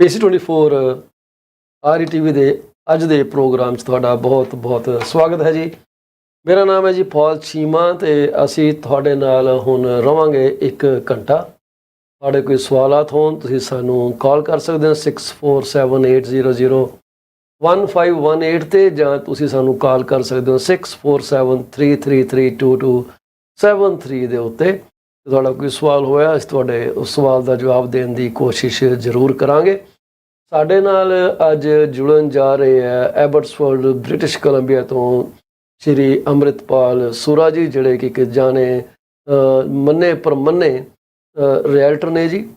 AC24 IPTV ਦੇ ਅੱਜ ਦੇ ਪ੍ਰੋਗਰਾਮ 'ਚ ਤੁਹਾਡਾ ਬਹੁਤ ਬਹੁਤ ਸਵਾਗਤ ਹੈ ਜੀ। ਮੇਰਾ ਨਾਮ ਹੈ ਜੀ ਪੌਲ ਚੀਮਾ ਤੇ ਅਸੀਂ ਤੁਹਾਡੇ ਨਾਲ ਹੁਣ ਰਵਾਂਗੇ 1 ਘੰਟਾ। ਤੁਹਾਡੇ ਕੋਈ ਸਵਾਲਾਤ ਹੋਣ ਤੁਸੀਂ ਸਾਨੂੰ ਕਾਲ ਕਰ ਸਕਦੇ ਹੋ 6478001518 ਤੇ ਜਾਂ ਤੁਸੀਂ ਸਾਨੂੰ ਕਾਲ ਕਰ ਸਕਦੇ ਹੋ 6473332273 ਦੇ ਉੱਤੇ। ਤੁਹਾਡਾ ਕੋਈ ਸਵਾਲ ਹੋਇਆ ਅਸੀਂ ਤੁਹਾਡੇ ਉਸ ਸਵਾਲ ਦਾ ਜਵਾਬ ਦੇਣ ਦੀ ਕੋਸ਼ਿਸ਼ ਜ਼ਰੂਰ ਕਰਾਂਗੇ। ਸਾਡੇ ਨਾਲ ਅੱਜ ਜੁੜਨ ਜਾ ਰਹੇ ਹੈ ਐਬਟਸਫੋਰਡ ਬ੍ਰਿਟਿਸ਼ ਕੋਲੰਬੀਆ ਤੋਂ ਸ਼੍ਰੀ ਅੰਮ੍ਰਿਤਪਾਲ ਸੁਰਾ ਜੀ, ਜਿਹੜੇ ਕਿ ਇੱਕ ਜਾਣੇ ਮੰਨੇ ਪ੍ਰਮੰਨੇ ਰਿਐਲਟਰ ਨੇ ਜੀ।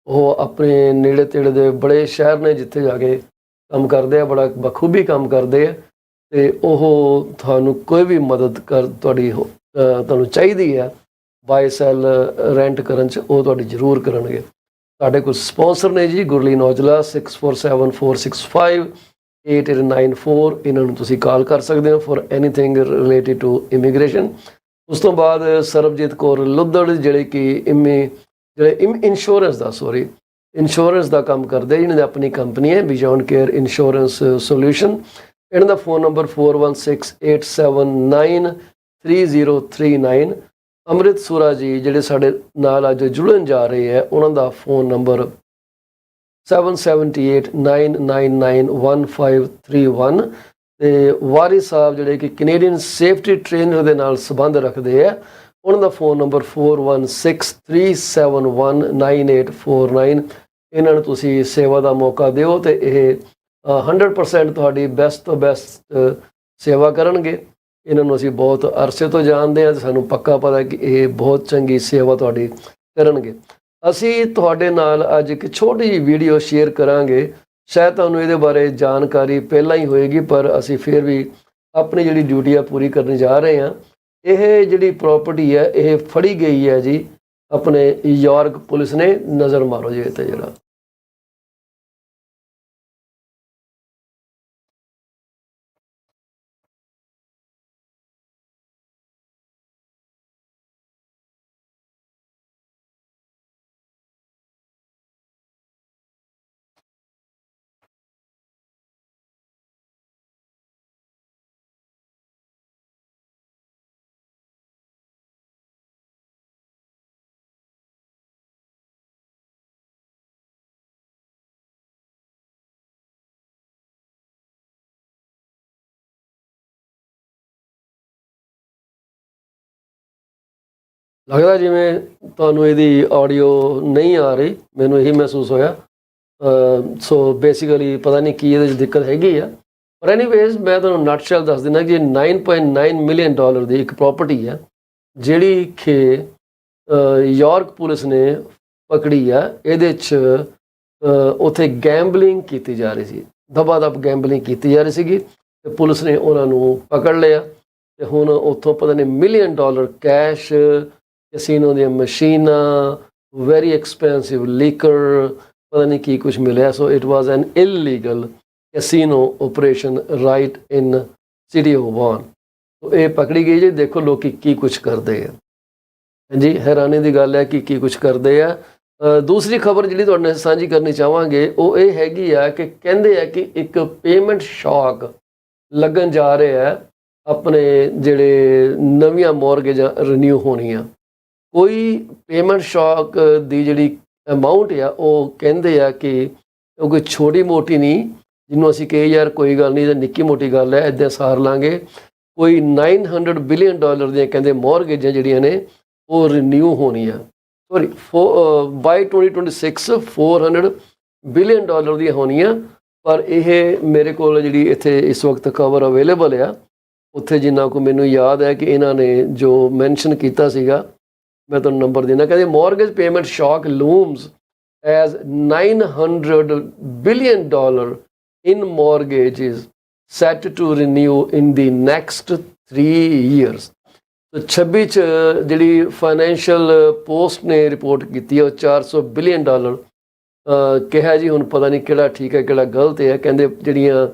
ਉਹ ਆਪਣੇ ਨੇੜੇ ਤੇੜੇ ਦੇ ਬੜੇ ਸ਼ਹਿਰ ਨੇ ਜਿੱਥੇ ਜਾ ਕੇ ਕੰਮ ਕਰਦੇ ਆ, ਬੜਾ ਬਖੂਬੀ ਕੰਮ ਕਰਦੇ ਆ ਤੇ ਉਹ ਤੁਹਾਨੂੰ ਕੋਈ ਵੀ ਮਦਦ ਤੁਹਾਨੂੰ ਚਾਹੀਦੀ ਹੈ ਬਾਈ ਸੈਲ ਰੈਂਟ ਕਰਨ 'ਚ ਉਹ ਤੁਹਾਡੀ ਜ਼ਰੂਰ ਕਰਨਗੇ। ਸਾਡੇ ਕੁਝ ਸਪਾਂਸਰ ਨੇ ਜੀ, ਗੁਰਲੀਨ ਔਜਲਾ 6474658894, ਇਹਨਾਂ ਨੂੰ ਤੁਸੀਂ ਕਾਲ ਕਰ ਸਕਦੇ ਹੋ for anything related to immigration. ਉਸ ਤੋਂ ਬਾਅਦ ਸਰਬਜੀਤ ਕੌਰ ਲੁੱਦੜ ਜਿਹੜੇ ਕਿ ਇੰਸ਼ੋਰੈਂਸ ਦਾ ਕੰਮ ਕਰਦੇ, ਇਹਨਾਂ ਦੀ ਆਪਣੀ ਕੰਪਨੀ ਹੈ ਬਿਯੋਂਡ ਕੇਅਰ ਇੰਸ਼ੋਰੈਂਸ ਸੋਲਿਊਸ਼ਨ। ਇਹਨਾਂ ਦਾ ਫੋਨ ਨੰਬਰ 4168793039। ਅੰਮ੍ਰਿਤ ਸੁਰਾ ਜੀ ਜਿਹੜੇ ਸਾਡੇ ਨਾਲ ਅੱਜ ਜੁੜਨ ਜਾ ਰਹੇ ਹੈ, ਉਹਨਾਂ ਦਾ ਫੋਨ ਨੰਬਰ 7789991531 ਤੇ ਵਾਰਿਸ ਸਾਹਿਬ ਜਿਹੜੇ ਕਿ ਕੈਨੇਡੀਅਨ ਸੇਫਟੀ ਟ੍ਰੇਨਰ ਦੇ ਨਾਲ ਸੰਬੰਧ ਰੱਖਦੇ ਹੈ, ਉਹਨਾਂ ਦਾ ਫੋਨ ਨੰਬਰ 4163719849। ਇਹਨਾਂ ਨੂੰ ਤੁਸੀਂ ਸੇਵਾ ਦਾ ਮੌਕਾ ਦਿਓ ਤੇ ਇਹ 100% ਤੁਹਾਡੀ ਬੈਸਟ ਤੋਂ ਬੈਸਟ ਸੇਵਾ ਕਰਨਗੇ। ਇਹਨਾਂ ਨੂੰ ਅਸੀਂ ਬਹੁਤ ਅਰਸੇ ਤੋਂ ਜਾਣਦੇ ਹਾਂ ਤੇ ਸਾਨੂੰ ਪੱਕਾ ਪਤਾ ਕਿ ਇਹ ਬਹੁਤ ਚੰਗੀ ਸੇਵਾ ਤੁਹਾਡੀ ਕਰਨਗੇ। ਅਸੀਂ ਤੁਹਾਡੇ ਨਾਲ ਅੱਜ ਇੱਕ ਛੋਟੀ ਜਿਹੀ ਵੀਡੀਓ ਸ਼ੇਅਰ ਕਰਾਂਗੇ। ਸ਼ਾਇਦ ਤੁਹਾਨੂੰ ਇਹਦੇ ਬਾਰੇ ਜਾਣਕਾਰੀ ਪਹਿਲਾਂ ਹੀ ਹੋਏਗੀ, ਪਰ ਅਸੀਂ ਫਿਰ ਵੀ ਆਪਣੀ ਜਿਹੜੀ ਡਿਊਟੀ ਆ ਪੂਰੀ ਕਰਨ ਜਾ ਰਹੇ ਹਾਂ। ਇਹ ਜਿਹੜੀ ਪ੍ਰਾਪਰਟੀ ਹੈ ਇਹ ਫੜੀ ਗਈ ਹੈ ਜੀ ਆਪਣੇ ਯਾਰਕ ਪੁਲਿਸ ਨੇ। ਨਜ਼ਰ ਮਾਰੋ ਜੀ ਇੱਥੇ ਜਰਾ। ਲੱਗਦਾ ਜਿਵੇਂ ਤੁਹਾਨੂੰ ਇਹਦੀ ਆਡੀਓ ਨਹੀਂ ਆ ਰਹੀ, ਮੈਨੂੰ ਇਹੀ ਮਹਿਸੂਸ ਹੋਇਆ। ਸੋ ਬੇਸਿਕਲੀ ਪਤਾ ਨਹੀਂ ਕੀ ਇਹਦੇ 'ਚ ਦਿੱਕਤ ਹੈਗੀ ਆ, ਪਰ ਐਨੀਵੇਜ਼ ਮੈਂ ਤੁਹਾਨੂੰ ਨਟਸ਼ੈਲ ਦੱਸ ਦਿੰਦਾ ਕਿ 9.9 ਮਿਲੀਅਨ ਡਾਲਰ ਦੀ ਇੱਕ ਪ੍ਰਾਪਰਟੀ ਹੈ ਜਿਹੜੀ ਕਿ ਯਾਰਕ ਪੁਲਿਸ ਨੇ ਪਕੜੀ ਆ। ਇਹਦੇ 'ਚ ਉੱਥੇ ਗੈਂਬਲਿੰਗ ਕੀਤੀ ਜਾ ਰਹੀ ਸੀ, ਦਬਾ ਦਬ ਗੈਂਬਲਿੰਗ ਕੀਤੀ ਜਾ ਰਹੀ ਸੀਗੀ ਤੇ ਪੁਲਿਸ ਨੇ ਉਹਨਾਂ ਨੂੰ ਪਕੜ ਲਿਆ ਤੇ ਹੁਣ ਉੱਥੋਂ ਪਤਾ ਨਹੀਂ ਮਿਲੀਅਨ ਡਾਲਰ ਕੈਸ਼, ਕੈਸੀਨੋ ਦੀਆਂ ਮਸ਼ੀਨਾਂ, ਵੈਰੀ ਐਕਸਪੈਂਸਿਵ ਲੀਕਰ, ਪਤਾ ਨਹੀਂ ਕੀ ਕੁਝ ਮਿਲਿਆ। So it was an illegal casino operation right in city of Vaughan. So ਇਹ ਪਕੜੀ ਗਈ ਜੀ। ਦੇਖੋ ਲੋਕੀ ਕੀ ਕੁਝ ਕਰਦੇ ਆ। ਹਾਂਜੀ, ਹੈਰਾਨੀ ਦੀ ਗੱਲ ਹੈ ਕਿ ਕੀ ਕੁਝ ਕਰਦੇ ਆ। ਦੂਸਰੀ ਖਬਰ ਜਿਹੜੀ ਤੁਹਾਡੇ ਨਾਲ ਸਾਂਝੀ ਕਰਨੀ ਚਾਹਾਂਗੇ ਉਹ ਇਹ ਹੈਗੀ ਆ ਕਿ ਕਹਿੰਦੇ ਆ ਕਿ ਇੱਕ ਪੇਮੈਂਟ ਸ਼ੌਕ ਲੱਗਣ ਜਾ ਰਿਹਾ ਹੈ ਆਪਣੇ ਜਿਹੜੇ ਨਵੀਆਂ ਮੌਰਗੇਜਾਂ ਰੀਨਿਊ ਹੋਣੀਆਂ। ਕੋਈ ਪੇਮੈਂਟ ਸ਼ੌਕ ਦੀ ਜਿਹੜੀ ਅਮਾਊਂਟ ਆ ਉਹ ਕਹਿੰਦੇ ਆ ਕਿ ਉਹ ਕੋਈ ਛੋਟੀ ਮੋਟੀ ਨਹੀਂ, ਜਿਹਨੂੰ ਅਸੀਂ ਕਹੇ ਯਾਰ ਕੋਈ ਗੱਲ ਨਹੀਂ, ਤਾਂ ਨਿੱਕੀ ਮੋਟੀ ਗੱਲ ਹੈ, ਇੱਦਾਂ ਸਾਰ ਲਾਂਗੇ। ਕੋਈ 900 ਬਿਲੀਅਨ ਡਾਲਰ ਦੀਆਂ ਕਹਿੰਦੇ ਮੌਰਗੇਜਾਂ ਜਿਹੜੀਆਂ ਨੇ ਉਹ ਰੀਨਿਊ ਹੋਣੀਆਂ। ਸੌਰੀ ਬਾਈ 2026 400 ਬਿਲੀਅਨ ਡਾਲਰ ਦੀਆਂ ਹੋਣੀਆਂ। ਪਰ ਇਹ ਮੇਰੇ ਕੋਲ ਜਿਹੜੀ ਇੱਥੇ ਇਸ ਵਕਤ ਖਬਰ ਅਵੇਲੇਬਲ ਆ, ਉੱਥੇ ਜਿੰਨਾ ਕੁ ਮੈਨੂੰ ਯਾਦ ਹੈ ਕਿ ਇਹਨਾਂ ਨੇ ਜੋ ਮੈਂਸ਼ਨ ਕੀਤਾ ਸੀਗਾ, ਮੈਂ ਤੁਹਾਨੂੰ ਨੰਬਰ ਦੇਣਾ। ਕਹਿੰਦੇ mortgage payment shock looms as 900 billion dollar in mortgages set to renew in the next 3 years। ਤਾਂ 26 'ਚ ਜਿਹੜੀ ਫਾਈਨੈਂਸ਼ੀਅਲ ਪੋਸਟ ਨੇ ਰਿਪੋਰਟ ਕੀਤੀ ਹੈ ਉਹ 400 ਬਿਲੀਅਨ ਡਾਲਰ ਕਿਹਾ ਜੀ। ਹੁਣ ਪਤਾ ਨਹੀਂ ਕਿਹੜਾ ਠੀਕ ਹੈ ਕਿਹੜਾ ਗਲਤ ਹੈ। ਕਹਿੰਦੇ ਜਿਹੜੀਆਂ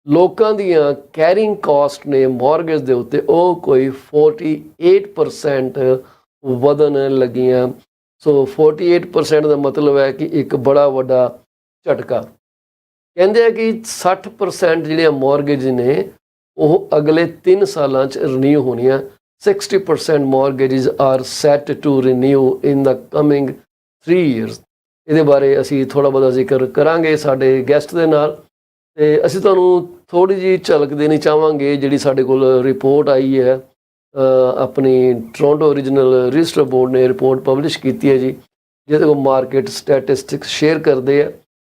ਲੋਕਾਂ ਦੀਆਂ ਕੈਰਿੰਗ ਕਾਸਟ ਨੇ ਮੌਰਗੇਜ ਦੇ ਉੱਤੇ ਉਹ ਕੋਈ 48% ਵਧਣ ਲੱਗੀਆਂ। ਸੋ 48% ਦਾ ਮਤਲਬ ਹੈ ਕਿ ਇੱਕ ਬੜਾ ਵੱਡਾ ਝਟਕਾ। ਕਹਿੰਦੇ ਆ ਕਿ 60% ਜਿਹੜੀਆਂ ਮੌਰਗੇਜ ਨੇ ਉਹ ਅਗਲੇ 3 ਸਾਲਾਂ 'ਚ ਰਿਨਿਊ ਹੋਣੀਆਂ। 60% mortgages are set to renew in the coming 3 years। ਇਹਦੇ ਬਾਰੇ ਅਸੀਂ ਥੋੜ੍ਹਾ ਬਹੁਤਾ ਜ਼ਿਕਰ ਕਰਾਂਗੇ ਸਾਡੇ ਗੈਸਟ ਦੇ ਨਾਲ, ਅਤੇ ਅਸੀਂ ਤੁਹਾਨੂੰ ਥੋੜ੍ਹੀ ਜਿਹੀ ਝਲਕ ਦੇਣੀ ਚਾਹਾਂਗੇ ਜਿਹੜੀ ਸਾਡੇ ਕੋਲ ਰਿਪੋਰਟ ਆਈ ਹੈ। ਆਪਣੀ ਟੋਰਾਂਟੋ ਰੀਜਨਲ ਰਜਿਸਟਰ ਬੋਰਡ ਨੇ ਰਿਪੋਰਟ ਪਬਲਿਸ਼ ਕੀਤੀ ਹੈ ਜੀ, ਜਿਹਦੇ ਕੋਲ ਮਾਰਕੀਟ ਸਟੈਟਿਸਟਿਕਸ ਸ਼ੇਅਰ ਕਰਦੇ ਆ।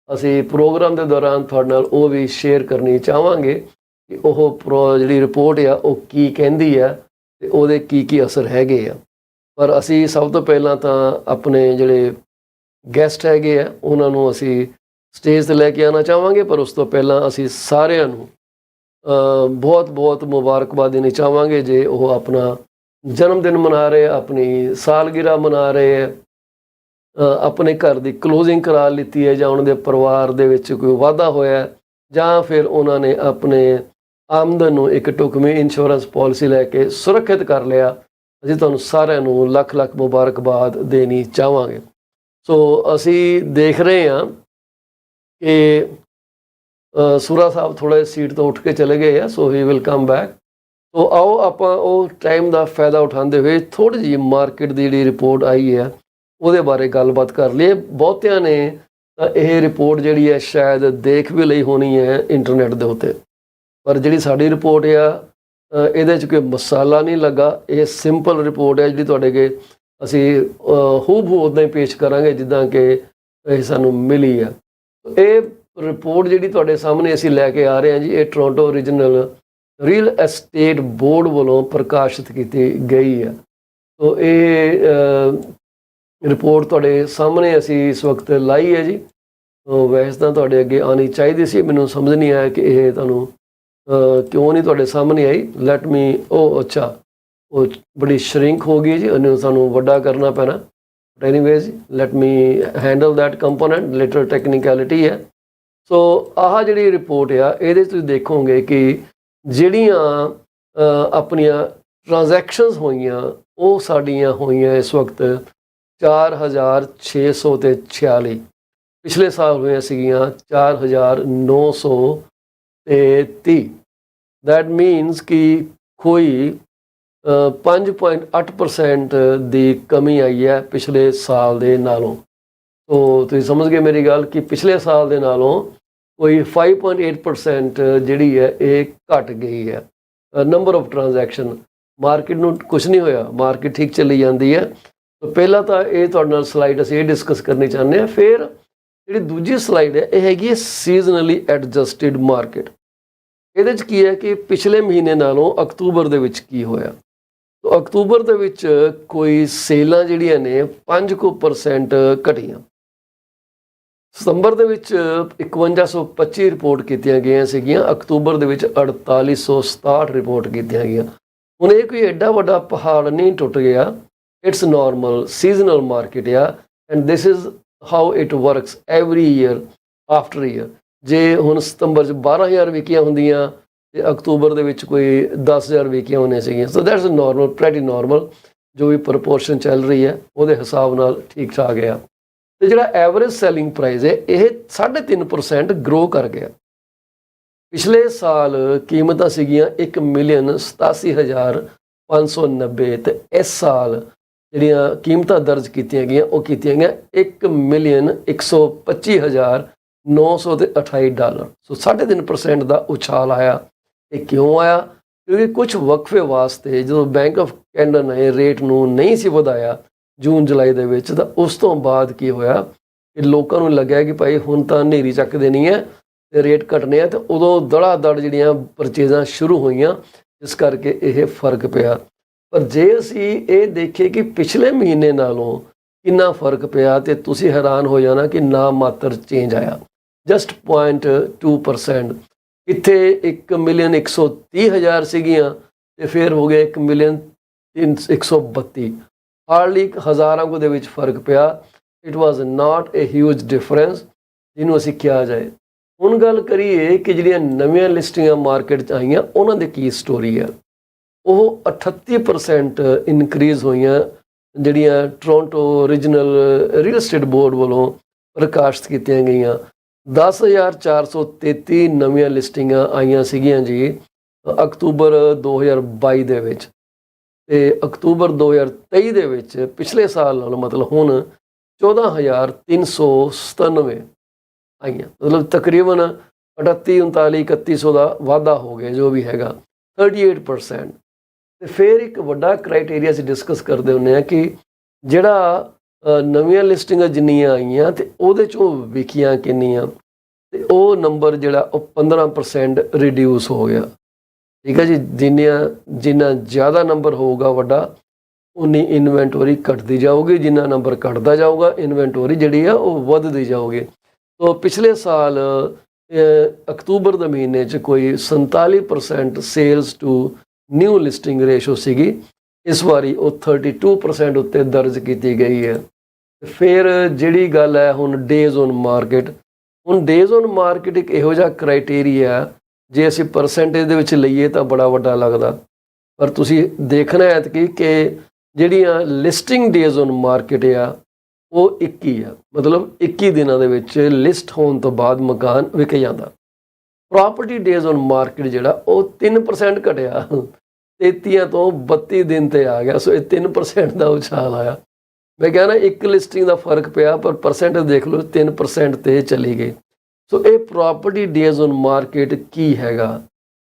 ਅਸੀਂ ਪ੍ਰੋਗਰਾਮ ਦੇ ਦੌਰਾਨ ਤੁਹਾਡੇ ਨਾਲ ਉਹ ਵੀ ਸ਼ੇਅਰ ਕਰਨੀ ਚਾਹਾਂਗੇ ਕਿ ਉਹ ਜਿਹੜੀ ਰਿਪੋਰਟ ਆ ਉਹ ਕੀ ਕਹਿੰਦੀ ਆ ਅਤੇ ਉਹਦੇ ਕੀ ਅਸਰ ਹੈਗੇ ਆ। ਪਰ ਅਸੀਂ ਸਭ ਤੋਂ ਪਹਿਲਾਂ ਤਾਂ ਆਪਣੇ ਜਿਹੜੇ ਗੈਸਟ ਹੈਗੇ ਆ ਉਹਨਾਂ ਨੂੰ ਅਸੀਂ ਸਟੇਜ 'ਤੇ ਲੈ ਕੇ ਆਉਣਾ ਚਾਹਾਂਗੇ, ਪਰ ਉਸ ਤੋਂ ਪਹਿਲਾਂ ਅਸੀਂ ਸਾਰਿਆਂ ਨੂੰ ਬਹੁਤ ਬਹੁਤ ਮੁਬਾਰਕਬਾਦ ਦੇਣੀ ਚਾਹਾਂਗੇ ਜੇ ਉਹ ਆਪਣਾ ਜਨਮ ਦਿਨ ਮਨਾ ਰਹੇ, ਆਪਣੀ ਸਾਲਗਿਰਾ ਮਨਾ ਰਹੇ ਹੈ, ਆਪਣੇ ਘਰ ਦੀ ਕਲੋਜ਼ਿੰਗ ਕਰਾ ਲਿੱਤੀ ਹੈ, ਜਾਂ ਉਹਨਾਂ ਦੇ ਪਰਿਵਾਰ ਦੇ ਵਿੱਚ ਕੋਈ ਵਾਧਾ ਹੋਇਆ, ਜਾਂ ਫਿਰ ਉਹਨਾਂ ਨੇ ਆਪਣੇ ਆਮਦਨ ਨੂੰ ਇੱਕ ਢੁਕਵੀਂ ਇੰਸ਼ੋਰੈਂਸ ਪਾਲਿਸੀ ਲੈ ਕੇ ਸੁਰੱਖਿਅਤ ਕਰ ਲਿਆ। ਅਸੀਂ ਤੁਹਾਨੂੰ ਸਾਰਿਆਂ ਨੂੰ ਲੱਖ ਲੱਖ ਮੁਬਾਰਕਬਾਦ ਦੇਣੀ ਚਾਹਾਂਗੇ। ਸੋ ਅਸੀਂ ਦੇਖ ਰਹੇ ਹਾਂ ਕਿ ਸੁਰਾ ਸਾਹਿਬ ਥੋੜ੍ਹਾ ਜਿਹਾ ਸੀਟ ਤੋਂ ਉੱਠ ਕੇ ਚਲੇ ਗਏ ਆ, ਸੋ ਹੀ ਵਿਲ ਕਮ ਬੈਕ। ਸੋ ਆਓ ਆਪਾਂ ਉਹ ਟਾਈਮ ਦਾ ਫਾਇਦਾ ਉਠਾਉਂਦੇ ਹੋਏ ਥੋੜ੍ਹੀ ਜਿਹੀ ਮਾਰਕੀਟ ਦੀ ਜਿਹੜੀ ਰਿਪੋਰਟ ਆਈ ਹੈ ਉਹਦੇ ਬਾਰੇ ਗੱਲਬਾਤ ਕਰ ਲਈਏ। ਬਹੁਤਿਆਂ ਨੇ ਤਾਂ ਇਹ ਰਿਪੋਰਟ ਜਿਹੜੀ ਹੈ ਸ਼ਾਇਦ ਦੇਖ ਵੀ ਲਈ ਹੋਣੀ ਹੈ ਇੰਟਰਨੈਟ ਦੇ ਉੱਤੇ, ਪਰ ਜਿਹੜੀ ਸਾਡੀ ਰਿਪੋਰਟ ਆ ਇਹਦੇ 'ਚ ਕੋਈ ਮਸਾਲਾ ਨਹੀਂ ਲੱਗਾ। ਇਹ ਸਿੰਪਲ ਰਿਪੋਰਟ ਹੈ ਜਿਹੜੀ ਤੁਹਾਡੇ ਅੱਗੇ ਅਸੀਂ ਹੂਬਹੂ ਉੱਦਾਂ ਹੀ ਪੇਸ਼ ਕਰਾਂਗੇ ਜਿੱਦਾਂ ਕਿ ਇਹ ਸਾਨੂੰ ਮਿਲੀ ਆ। ਇਹ ਰਿਪੋਰਟ ਜਿਹੜੀ ਤੁਹਾਡੇ ਸਾਹਮਣੇ ਅਸੀਂ ਲੈ ਕੇ ਆ ਰਹੇ ਹਾਂ ਜੀ, ਇਹ Toronto regional real estate board ਵੱਲੋਂ ਪ੍ਰਕਾਸ਼ਿਤ ਕੀਤੀ ਗਈ ਹੈ। ਸੋ ਇਹ ਰਿਪੋਰਟ ਤੁਹਾਡੇ ਸਾਹਮਣੇ ਅਸੀਂ ਇਸ ਵਕਤ ਲਾਈ ਹੈ ਜੀ। ਵੈਸੇ ਤਾਂ ਤੁਹਾਡੇ ਅੱਗੇ ਆਉਣੀ ਚਾਹੀਦੀ ਸੀ, ਮੈਨੂੰ ਸਮਝ ਨਹੀਂ ਆਇਆ ਕਿ ਇਹ ਤੁਹਾਨੂੰ ਕਿਉਂ ਨਹੀਂ ਤੁਹਾਡੇ ਸਾਹਮਣੇ ਆਈ। ਲੈਟ ਮੀ ਅੱਛਾ, ਉਹ ਬੜੀ ਸ਼ਰਿੰਕ ਹੋ ਗਈ ਜੀ, ਉਹਨੂੰ ਸਾਨੂੰ ਵੱਡਾ ਕਰਨਾ ਪੈਣਾ। Anyways let me handle that component, little technicality ਹੈ। ਸੋ ਆਹ ਜਿਹੜੀ ਰਿਪੋਰਟ ਆ ਇਹਦੇ 'ਚ ਤੁਸੀਂ ਦੇਖੋਗੇ ਕਿ ਜਿਹੜੀਆਂ ਆਪਣੀਆਂ ਟ੍ਰਾਂਜੈਕਸ਼ਨਸ ਹੋਈਆਂ ਉਹ ਸਾਡੀਆਂ ਹੋਈਆਂ ਇਸ ਵਕਤ 4646। ਪਿਛਲੇ ਸਾਲ ਹੋਈਆਂ ਸੀਗੀਆਂ 4930। ਦੈਟ ਮੀਨਸ ਕਿ ਕੋਈ 5.8% ਦੀ ਕਮੀ ਆਈ ਹੈ ਪਿਛਲੇ ਸਾਲ ਦੇ ਨਾਲੋਂ। ਸੋ ਤੁਸੀਂ ਸਮਝ ਗਏ ਮੇਰੀ ਗੱਲ ਕਿ ਪਿਛਲੇ ਸਾਲ ਦੇ ਨਾਲੋਂ ਕੋਈ 5.8% ਜਿਹੜੀ ਹੈ ਇਹ ਘਟ ਗਈ ਹੈ ਨੰਬਰ ਆਫ ਟ੍ਰਾਂਜੈਕਸ਼ਨ। ਮਾਰਕੀਟ ਨੂੰ ਕੁਛ ਨਹੀਂ ਹੋਇਆ, ਮਾਰਕੀਟ ਠੀਕ ਚੱਲੀ ਜਾਂਦੀ ਹੈ। ਸੋ ਪਹਿਲਾਂ ਤਾਂ ਇਹ ਤੁਹਾਡੇ ਨਾਲ ਸਲਾਈਡ ਅਸੀਂ ਇਹ ਡਿਸਕਸ ਕਰਨੀ ਚਾਹੁੰਦੇ ਹਾਂ। ਫਿਰ ਜਿਹੜੀ ਦੂਜੀ ਸਲਾਈਡ ਹੈ ਇਹ ਹੈਗੀ ਹੈ ਸੀਜ਼ਨਲੀ ਐਡਜਸਟਿਡ ਮਾਰਕੀਟ। ਇਹਦੇ 'ਚ ਕੀ ਹੈ ਕਿ ਪਿਛਲੇ ਮਹੀਨੇ ਨਾਲੋਂ ਅਕਤੂਬਰ ਦੇ ਵਿੱਚ ਕੀ ਹੋਇਆ। ਸੋ ਅਕਤੂਬਰ ਦੇ ਵਿੱਚ ਕੋਈ ਸੇਲਾਂ ਜਿਹੜੀਆਂ ਨੇ 5% ਘਟੀਆਂ। ਸਤੰਬਰ ਦੇ ਵਿੱਚ 5125 ਰਿਪੋਰਟ ਕੀਤੀਆਂ ਗਈਆਂ ਸੀਗੀਆਂ, ਅਕਤੂਬਰ ਦੇ ਵਿੱਚ 4867 ਰਿਪੋਰਟ ਕੀਤੀਆਂ ਗਈਆਂ। ਹੁਣ ਇਹ ਕੋਈ ਐਡਾ ਵੱਡਾ ਪਹਾੜ ਨਹੀਂ ਟੁੱਟ ਗਿਆ, ਇਟਸ ਨੋਰਮਲ ਸੀਜ਼ਨਲ ਮਾਰਕੀਟ ਆ, and this is how it works every year after year. ਜੇ ਹੁਣ ਸਤੰਬਰ 'ਚ 12000 ਵਿਕੀਆਂ ਹੁੰਦੀਆਂ ਤੇ ਅਕਤੂਬਰ ਦੇ ਵਿੱਚ ਕੋਈ 10000 ਵਿਕੀਆਂ ਹੋਣੀਆਂ ਸੀਗੀਆਂ। So that's normal, pretty normal, ਜੋ ਵੀ ਪ੍ਰਪੋਰਸ਼ਨ ਚੱਲ ਰਹੀ ਹੈ ਉਹਦੇ ਹਿਸਾਬ ਨਾਲ ਠੀਕ ਠਾਕ ਆ। ਤੇ ਜਿਹੜਾ ਐਵਰੇਜ ਸੈਲਿੰਗ ਪ੍ਰਾਈਸ ਹੈ ਇਹ 3.5% ਗਰੋ ਕਰ ਗਿਆ। ਪਿਛਲੇ ਸਾਲ ਕੀਮਤਾਂ ਸੀਗੀਆਂ 1,87,590 ਤੇ ਇਸ ਸਾਲ ਜਿਹੜੀਆਂ ਕੀਮਤਾਂ ਦਰਜ ਕੀਤੀਆਂ ਗਈਆਂ ਉਹ ਕੀਤੀਆਂ ਗਈਆਂ $1,125,928। ਸੋ 3.5% ਦਾ ਉਛਾਲ ਆਇਆ। ਇਹ ਕਿਉਂ ਆਇਆ? ਕਿਉਂਕਿ ਕੁਝ ਵਕਫੇ ਵਾਸਤੇ ਜਦੋਂ ਬੈਂਕ ਆਫ ਕੈਨੇਡਾ ਨੇ ਰੇਟ ਨੂੰ ਨਹੀਂ ਸੀ ਵਧਾਇਆ ਜੂਨ ਜੁਲਾਈ ਦੇ ਵਿੱਚ, ਤਾਂ ਉਸ ਤੋਂ ਬਾਅਦ ਕੀ ਹੋਇਆ ਕਿ ਲੋਕਾਂ ਨੂੰ ਲੱਗਿਆ ਕਿ ਭਾਈ ਹੁਣ ਤਾਂ ਹਨੇਰੀ ਚੱਕ ਦੇਣੀ ਹੈ ਤੇ ਰੇਟ ਘਟਣੇ ਆ, ਤੇ ਉਦੋਂ ਦੜਾ ਦੜ ਜਿਹੜੀਆਂ ਪਰਚੇਜ਼ਾਂ ਸ਼ੁਰੂ ਹੋਈਆਂ, ਜਿਸ ਕਰਕੇ ਇਹ ਫਰਕ ਪਿਆ। ਪਰ ਜੇ ਅਸੀਂ ਇਹ ਦੇਖੀਏ ਕਿ ਪਿਛਲੇ ਮਹੀਨੇ ਨਾਲੋਂ ਕਿੰਨਾ ਫਰਕ ਪਿਆ, ਤੇ ਤੁਸੀਂ ਹੈਰਾਨ ਹੋ ਜਾਣਾ ਕਿ ਨਾ ਮਾਤਰ ਚੇਂਜ ਆਇਆ, ਜਸਟ 0.2%। ਇੱਥੇ 1,130,000 ਸੀਗੀਆਂ ਤੇ ਫਿਰ ਹੋ ਗਏ 1,132,000, ਹਾਰਡਲੀ ਹਜ਼ਾਰਾਂ ਕੁ ਦੇ ਵਿੱਚ ਫਰਕ ਪਿਆ। It was not A huge difference ਜਿਹਨੂੰ ਅਸੀਂ ਕਿਹਾ ਜਾਏ। ਹੁਣ ਗੱਲ ਕਰੀਏ ਕਿ ਜਿਹੜੀਆਂ ਨਵੀਆਂ ਲਿਸਟਿੰਗਾਂ ਮਾਰਕੀਟ 'ਚ ਆਈਆਂ ਉਹਨਾਂ ਦੀ ਕੀ ਸਟੋਰੀ ਹੈ। ਉਹ 38% ਇਨਕਰੀਜ਼ ਹੋਈਆਂ ਜਿਹੜੀਆਂ Toronto regional real estate board ਵੱਲੋਂ ਪ੍ਰਕਾਸ਼ਿਤ ਕੀਤੀਆਂ ਗਈਆਂ। 10,433 ਨਵੀਆਂ ਲਿਸਟਿੰਗਾਂ ਆਈਆਂ ਸੀਗੀਆਂ ਜੀ ਅਕਤੂਬਰ 2022 ਦੇ ਵਿੱਚ, ਤੇ ਅਕਤੂਬਰ 2023 ਦੇ ਵਿੱਚ ਪਿਛਲੇ ਸਾਲ ਨਾਲ ਮਤਲਬ ਹੁਣ 14,397 ਆਈਆਂ, ਮਤਲਬ ਤਕਰੀਬਨ 38 39 3100 ਦਾ ਵਾਧਾ ਹੋ ਗਿਆ, ਜੋ ਵੀ ਹੈਗਾ 38%। ਤੇ ਫਿਰ ਇੱਕ ਵੱਡਾ ਕ੍ਰਾਈਟੇਰੀਆ ਅਸੀਂ ਡਿਸਕਸ ਕਰਦੇ ਹੁੰਦੇ ਹਾਂ ਕਿ ਜਿਹੜਾ ਨਵੀਆਂ ਲਿਸਟਿੰਗਾਂ ਜਿੰਨੀਆਂ ਆਈਆਂ ਤੇ ਉਹਦੇ 'ਚੋਂ ਵਿਕੀਆਂ ਕਿੰਨੀਆਂ, ਤੇ ਉਹ ਨੰਬਰ ਜਿਹੜਾ ਉਹ 15% ਰਿਡਿਊਸ ਹੋ ਗਿਆ। ਠੀਕ ਹੈ ਜੀ, ਜਿੰਨਾ ਜ਼ਿਆਦਾ ਨੰਬਰ ਹੋਊਗਾ ਵੱਡਾ, ਉਨੀ ਇਨਵੈਂਟਰੀ ਘਟਦੀ ਜਾਊਗੀ, ਜਿੰਨਾ ਨੰਬਰ ਘਟਦਾ ਜਾਊਗਾ ਇਨਵੈਂਟਰੀ ਜਿਹੜੀ ਆ ਉਹ ਵੱਧਦੀ ਜਾਊਗੀ। ਤੋ ਪਿਛਲੇ ਸਾਲ ਅਕਤੂਬਰ ਦੇ ਮਹੀਨੇ 'ਚ ਕੋਈ 47% sales to new listing ratio ਸੀਗੀ, ਇਸ ਵਾਰੀ ਉਹ 32% ਉੱਤੇ ਦਰਜ ਕੀਤੀ ਗਈ ਹੈ। ਫਿਰ ਜਿਹੜੀ ਗੱਲ ਹੈ ਹੁਣ ਡੇਜ਼ ਔਨ ਮਾਰਕੀਟ, ਹੁਣ ਡੇਜ਼ ਔਨ ਮਾਰਕੀਟ ਇੱਕ ਇਹੋ ਜਿਹਾ ਕ੍ਰਾਈਟੇਰੀਆ, ਜੇ ਅਸੀਂ ਪਰਸੈਂਟੇਜ ਦੇ ਵਿੱਚ ਲਈਏ ਤਾਂ ਬੜਾ ਵੱਡਾ ਲੱਗਦਾ, ਪਰ ਤੁਸੀਂ ਦੇਖਣਾ ਹੈ ਕਿ ਜਿਹੜੀਆਂ ਲਿਸਟਿੰਗ ਡੇਜ਼ ਔਨ ਮਾਰਕੀਟ ਆ ਉਹ 21 ਆ, ਮਤਲਬ 21 ਦਿਨਾਂ ਦੇ ਵਿੱਚ ਲਿਸਟ ਹੋਣ ਤੋਂ ਬਾਅਦ ਮਕਾਨ ਵਿਕ ਜਾਂਦਾ। ਪ੍ਰੋਪਰਟੀ ਡੇਜ਼ ਔਨ ਮਾਰਕੀਟ ਜਿਹੜਾ ਉਹ 3% ਘਟਿਆ, 33 ਤੋਂ 32 ਦਿਨ ਤੇ ਆ ਗਿਆ। ਸੋ ਇਹ 3% ਦਾ ਉਛਾਲ ਆਇਆ। ਮੈਂ ਕਹਿਣਾ ਇੱਕ ਲਿਸਟਿੰਗ ਦਾ ਫਰਕ ਪਿਆ, ਪਰ ਪਰਸੈਂਟ ਦੇਖ ਲਓ 3% ਤੇ ਚਲੀ ਗਈ। ਸੋ ਇਹ ਪ੍ਰੋਪਰਟੀ ਡੇਜ਼ ਔਨ ਮਾਰਕੀਟ ਕੀ ਹੈਗਾ?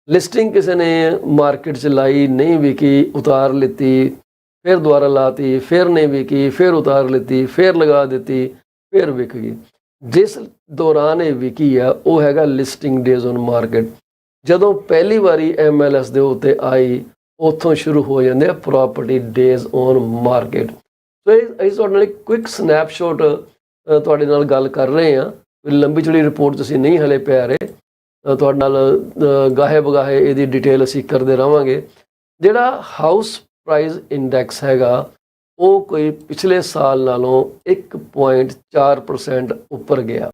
ਲਿਸਟਿੰਗ ਕਿਸੇ ਨੇ ਮਾਰਕੀਟ 'ਚ ਲਾਈ, ਨਹੀਂ ਵਿਕੀ, ਉਤਾਰ ਲਿੱਤੀ, ਫਿਰ ਦੁਬਾਰਾ ਲਾਤੀ, ਫਿਰ ਨਹੀਂ ਵਿਕੀ, ਫਿਰ ਉਤਾਰ ਲਿੱਤੀ, ਫਿਰ ਲਗਾ ਦਿੱਤੀ, ਫਿਰ ਵਿਕ ਗਈ। ਜਿਸ ਦੌਰਾਨ ਇਹ ਵਿਕੀ ਆ ਉਹ ਹੈਗਾ ਲਿਸਟਿੰਗ ਡੇਜ਼ ਔਨ ਮਾਰਕੀਟ। ਜਦੋਂ ਪਹਿਲੀ ਵਾਰੀ MLS ਦੇ ਉੱਤੇ ਆਈ, ਉੱਥੋਂ ਸ਼ੁਰੂ ਹੋ ਜਾਂਦੇ ਆ ਪ੍ਰੋਪਰਟੀ ਡੇਜ਼ ਔਨ ਮਾਰਕੀਟ। ਸੋ ਅਸੀਂ ਤੁਹਾਡੇ ਨਾਲ ਇੱਕ ਕੁਇਕ ਸਨੈਪਸ਼ਾਟ ਤੁਹਾਡੇ ਨਾਲ ਗੱਲ ਕਰ ਰਹੇ ਹਾਂ। ਲੰਬੀ ਚੌੜੀ ਰਿਪੋਰਟ ਤੁਸੀਂ ਨਹੀਂ ਹਲੇ ਪੈ ਰਹੇ, ਤੁਹਾਡੇ ਨਾਲ ਗਾਹੇ ਬਗਾਹੇ ਇਹਦੀ ਡਿਟੇਲ ਅਸੀਂ ਕਰਦੇ ਰਹਾਂਗੇ। ਜਿਹੜਾ ਹਾਊਸ ਪ੍ਰਾਈਸ ਇੰਡੈਕਸ ਹੈਗਾ ਉਹ ਕੋਈ ਪਿਛਲੇ ਸਾਲ ਨਾਲੋਂ 1.4% ਉੱਪਰ ਗਿਆ।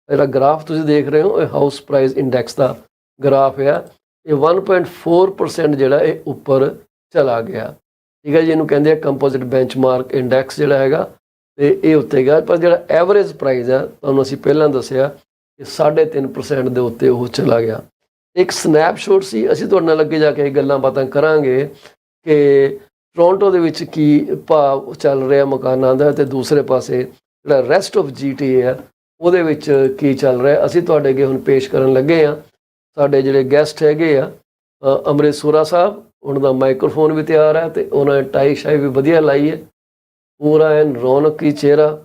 ਜਿਹੜਾ ਗ੍ਰਾਫ ਤੁਸੀਂ ਦੇਖ ਰਹੇ ਹੋ ਇਹ ਹਾਊਸ ਪ੍ਰਾਈਸ ਇੰਡੈਕਸ ਦਾ ਗ੍ਰਾਫ ਆ, ਇਹ 1.4% ਜਿਹੜਾ ਇਹ ਉੱਪਰ ਚਲਾ ਗਿਆ। ਠੀਕ ਹੈ ਜੀ, ਇਹਨੂੰ ਕਹਿੰਦੇ ਆ ਕੰਪੋਜ਼ਿਟ ਬੈਂਚਮਾਰਕ ਇੰਡੈਕਸ ਜਿਹੜਾ ਹੈਗਾ, ਤੇ ਇਹ ਉੱਤੇ ਗਿਆ। ਪਰ ਜਿਹੜਾ ਐਵਰੇਜ ਪ੍ਰਾਈਸ ਆ ਤੁਹਾਨੂੰ ਅਸੀਂ ਪਹਿਲਾਂ ਦੱਸਿਆ ਕਿ 3.5% ਦੇ ਉੱਤੇ ਉਹ ਚਲਾ ਗਿਆ। ਇੱਕ ਸਨੈਪਸ਼ਾਟ ਸੀ, ਅਸੀਂ ਤੁਹਾਡੇ ਨਾਲ ਅੱਗੇ ਜਾ ਕੇ ਗੱਲਾਂ ਬਾਤਾਂ ਕਰਾਂਗੇ ਕਿ ਟੋਰਾਂਟੋ ਦੇ ਵਿੱਚ ਕੀ ਭਾਅ ਚੱਲ ਰਿਹਾ ਮਕਾਨਾਂ ਦਾ, ਤੇ ਦੂਸਰੇ ਪਾਸੇ ਜਿਹੜਾ ਰੈਸਟ ਆਫ GTA ਆ ਉਹਦੇ ਵਿੱਚ ਕੀ ਚੱਲ ਰਿਹਾ। ਅਸੀਂ ਤੁਹਾਡੇ ਅੱਗੇ ਹੁਣ ਪੇਸ਼ ਕਰਨ ਲੱਗੇ ਹਾਂ। ਸਾਡੇ ਜਿਹੜੇ ਗੈਸਟ ਹੈਗੇ ਆ ਅੰਮ੍ਰਿਤ ਸੁਰਾ ਸਾਹਿਬ, ਉਹਨਾਂ ਦਾ ਮਾਈਕਰੋਫੋਨ ਵੀ ਤਿਆਰ ਹੈ ਤੇ ਉਹਨਾਂ ਨੇ ਟਾਈ ਸ਼ਾਈ ਵੀ ਵਧੀਆ ਲਾਈ ਹੈ, ਪੂਰਾ ਐਨ ਰੌਣਕੀ ਚਿਹਰਾ।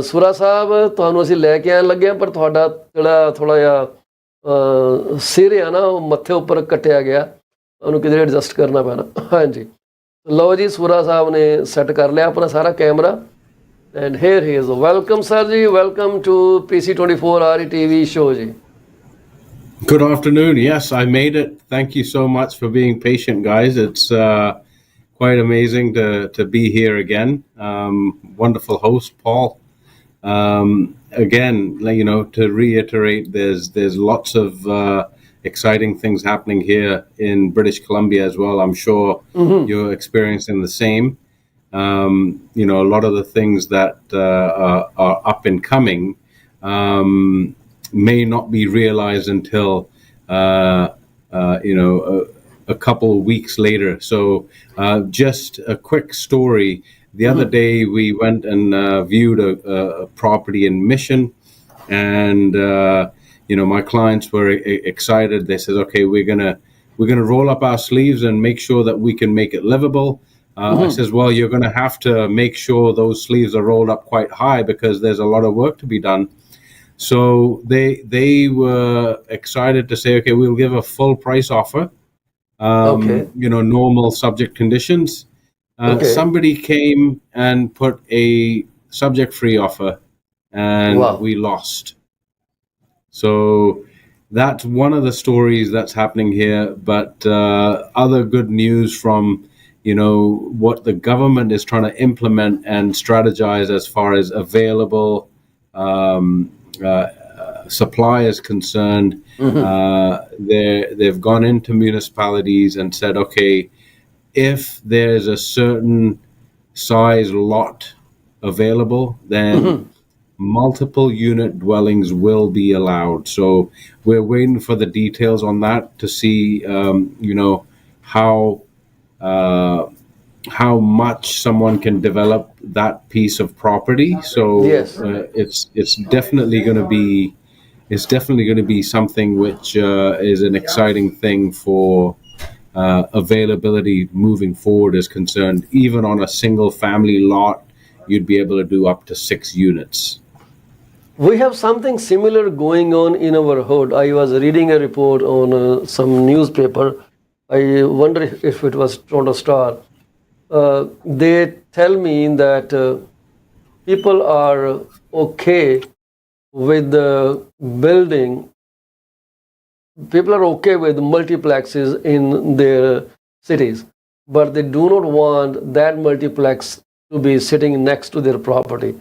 ਸੁਰਾ ਸਾਹਿਬ ਤੁਹਾਨੂੰ ਅਸੀਂ ਲੈ ਕੇ ਆਉਣ ਲੱਗੇ ਹਾਂ, ਪਰ ਤੁਹਾਡਾ ਜਿਹੜਾ ਥੋੜ੍ਹਾ ਜਿਹਾ ਸਿਰ ਆ ਨਾ ਉਹ ਮੱਥੇ ਉੱਪਰ ਕੱਟਿਆ ਗਿਆ, ਉਹਨੂੰ ਕਿਧਰੇ ਐਡਜਸਟ ਕਰਨਾ ਪੈਣਾ। ਹਾਂਜੀ, ਲਓ ਜੀ, ਸੁਰਾ ਸਾਹਿਬ ਨੇ ਸੈੱਟ ਕਰ ਲਿਆ ਆਪਣਾ ਸਾਰਾ camera, and here he is. Welcome sir ji, welcome to PC24 RETV show ji. Good afternoon. Yes, I made it. Thank you so much for being patient, guys. It's quite amazing to be here again. Wonderful host, Paul. Again, to reiterate, there's lots of exciting things happening here in British Columbia as well. I'm sure you're experiencing the same. A lot of the things that are up and coming may not be realized until a couple of weeks later. So just a quick story. The other day we went and viewed a property in Mission, and my clients were excited. They said, okay, we're gonna roll up our sleeves and make sure that we can make it livable. I says, well, you're gonna have to make sure those sleeves are rolled up quite high because there's a lot of work to be done. So they were excited to say, okay, we'll give a full price offer. Okay. Normal subject conditions. Okay. Somebody came and put a subject free offer, and Wow. we lost. So that's one of the stories that's happening here. But other good news from what the government is trying to implement and strategize as far as available supply is concerned. They've gone into municipalities and said, okay, if there's a certain size lot available, then multiple unit dwellings will be allowed. So we're waiting for the details on that to see, how uh, how much someone can develop that piece of property. So Yes. it's definitely going to be something which is an exciting thing for availability moving forward is concerned. Even on a single family lot, you'd be able to do up to 6 units. We have something similar going on in our hood. I was reading a report on some newspaper. I wonder if it was Toronto Star. They tell me that people are okay with building, people are okay with multiplexes in their cities, but they do not want that multiplex to be sitting next to their property.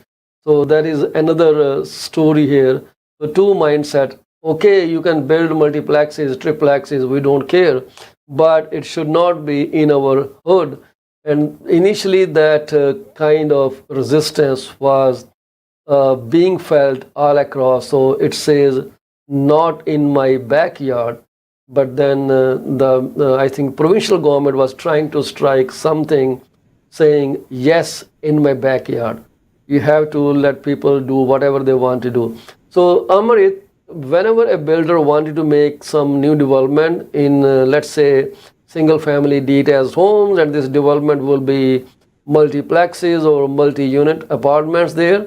So that is another story here. The two mindset. Okay, you can build multiplexes, triplexes, we don't care, but it should not be in our hood. And initially, that kind of resistance was being felt all across. So it says, not in my backyard. But then I think provincial government was trying to strike something saying, yes, in my backyard. You have to let people do whatever they want to do. So Amarit, whenever a builder wanted to make some new development in, let's say, single family detached homes, and this development will be multiplexes or multi-unit apartments there,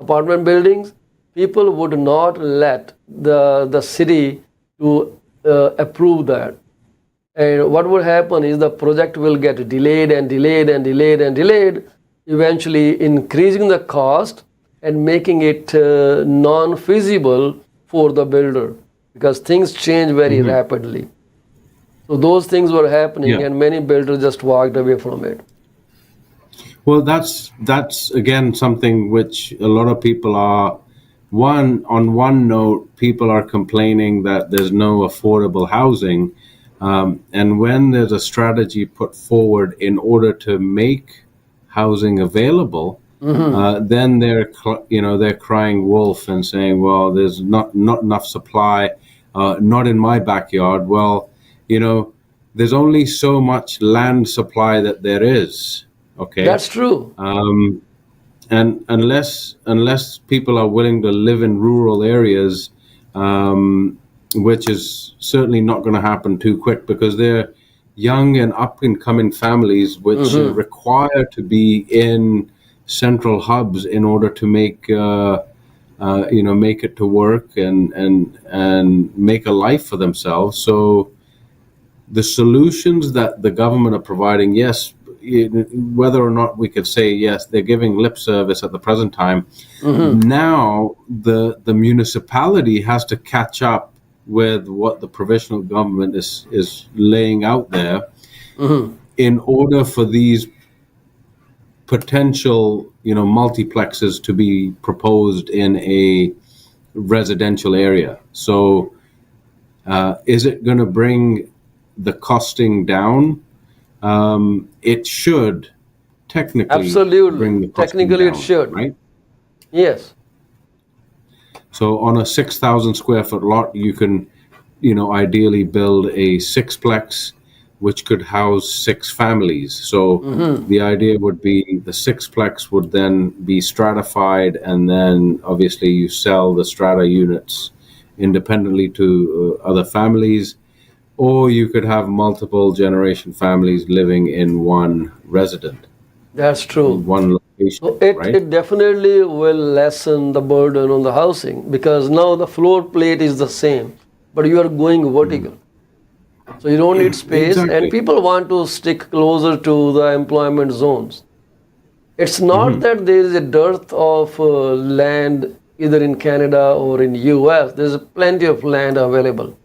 apartment buildings, people would not let the city to approve that. And what would happen is the project will get delayed and delayed and delayed and delayed, eventually increasing the cost and making it non-feasible for the builder, because things change very rapidly. So those things were happening, Yeah. and many builders just walked away from it. Well, that's again something which a lot of people are. On one note, people are complaining that there's no affordable housing, and when there's a strategy put forward in order to make housing available, then they're crying wolf and saying, "Well, there's not enough supply, not in my backyard." Well, there's only so much land supply that there is. Okay, That's true. and unless people are willing to live in rural areas, which is certainly not going to happen too quick, because they're young and up and coming families which require to be in central hubs in order to make make it to work and make a life for themselves. So the solutions that the government are providing, yes, whether or not we could say yes, they're giving lip service at the present time. Now the municipality has to catch up with what the provincial government is laying out there in order for these potential multiplexes to be proposed in a residential area. So is it going to bring the costing down? It should technically bring Absolutely. the costing Technically, it down, should. right? Yes. So on a 6,000 square foot lot, you can, ideally build a sixplex, which could house 6 families. So the idea would be the sixplex would then be stratified, and then obviously you sell the strata units independently to other families, or you could have multiple generation families living in one resident, That's true. one location, So it, right? it definitely will lessen the burden on the housing, because now the floor plate is the same, but you are going vertical. So you don't need space, and Exactly. people want to stick closer to the employment zones. It's not that there is a dearth of land either in Canada or in US. There's plenty of land available.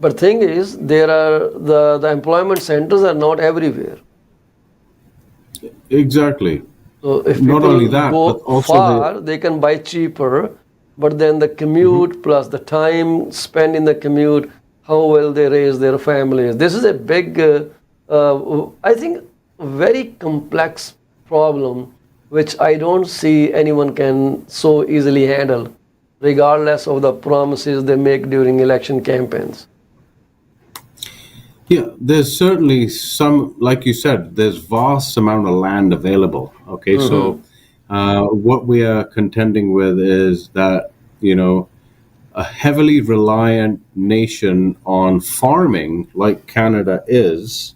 But thing is, there are the employment centers are not everywhere. Exactly. So if Not only people that, but go also far, they can buy cheaper, but then the commute plus the time spent in the commute, how well they raise their families. This is a big, I think, very complex problem which I don't see anyone can so easily handle, regardless of the promises they make during election campaigns. Yeah, there's certainly some, like you said, there's vast amount of land available. Okay, so what we are contending with is that, you know, a heavily reliant nation on farming, like Canada is,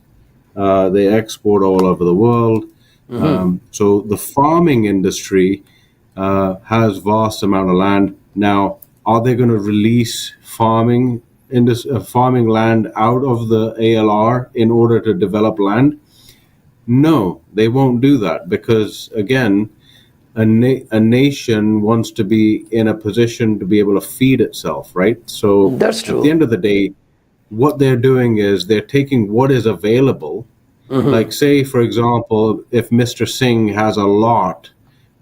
they export all over the world. So the farming industry has vast amount of land. Now, are they going to release farming land out of the ALR in order to develop land? No, they won't do that because, again, a nation wants to be in a position to be able to feed itself, right? So That's at the true. end of the day, what they're doing is they're taking what is available. Like, say, for example, if Mr. Singh has a lot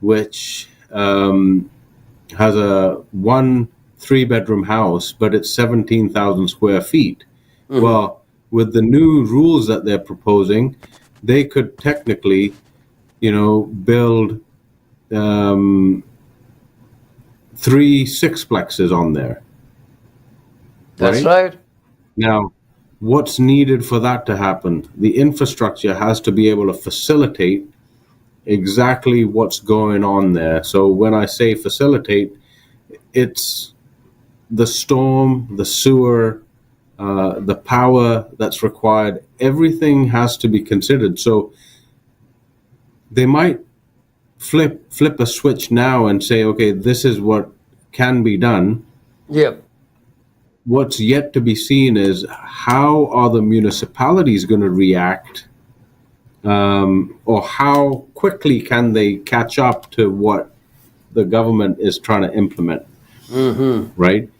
which has a 1 3-bedroom house, but it's 17,000 square feet. Well, with the new rules that they're proposing, they could technically, you know, build 3 6-plexes on there, That's right? right. Now, what's needed for that to happen? The infrastructure has to be able to facilitate exactly what's going on there. So when I say facilitate, it's the storm, the sewer, the power that's required. Everything has to be considered. So they might flip a switch now and say, okay, this is what can be done. Yep. What's yet to be seen is how are the municipalities going to react, or how quickly can they catch up to what the government is trying to implement, right?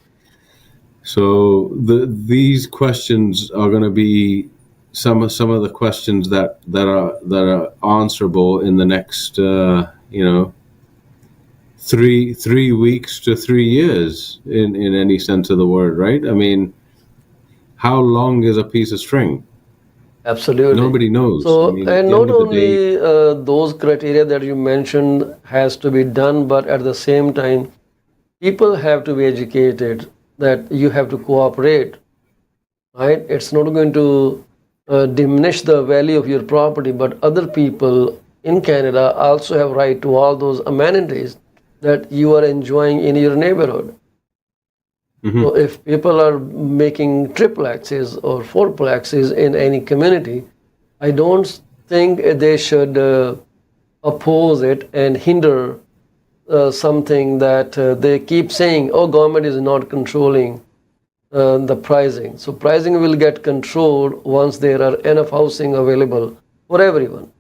So these questions are going to be some of the questions that are answerable in the next 3 weeks to 3 years in any sense of the word, right? I mean, how long is a piece of string? Absolutely. Nobody knows. I So, mean, at and the end not of the day, only those criteria that you mentioned has to be done, but at the same time, people have to be educated that you have to cooperate, right? It's not going to diminish the value of your property, but other people in Canada also have right to all those amenities that you are enjoying in your neighborhood. So if people are making triplexes or fourplexes in any community, I don't think they should oppose it and hinder something that they keep saying, oh, government is not controlling the pricing. So pricing will get controlled once there are enough housing available for everyone.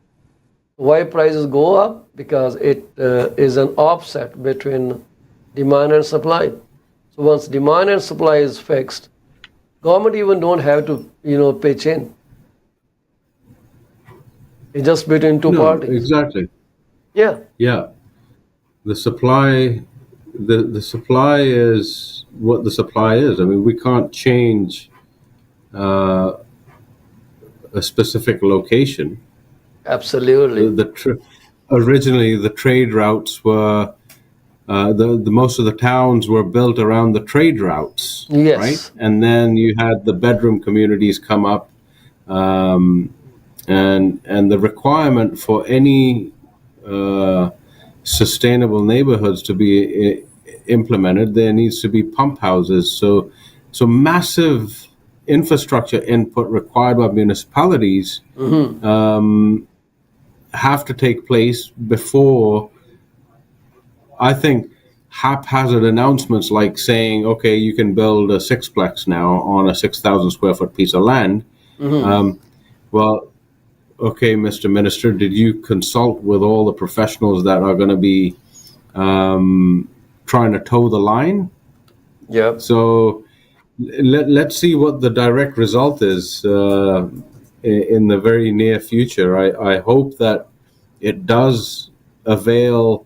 Why prices go up? Because it is an offset between demand and supply. So once demand and supply is fixed, government even don't have to pitch in. It's just between two no, parties. exactly. Yeah, Yeah, the supply, the supply is what the supply is. I mean, we can't change uh, a specific location. absolutely. Originally the trade routes were the most of the towns were built around the trade routes, right? Yes. And then you had the bedroom communities come up, um, and the requirement for any sustainable neighborhoods to be implemented, there needs to be pump houses. So massive infrastructure input required by municipalities have to take place before, I think, haphazard announcements like saying, okay, you can build a 6-plex now on a 6,000 square foot piece of land. Well, okay, Mr. Minister, did you consult with all the professionals that are going to be trying to toe the line? Yep. So let's see what the direct result is in the very near future. I hope that it does avail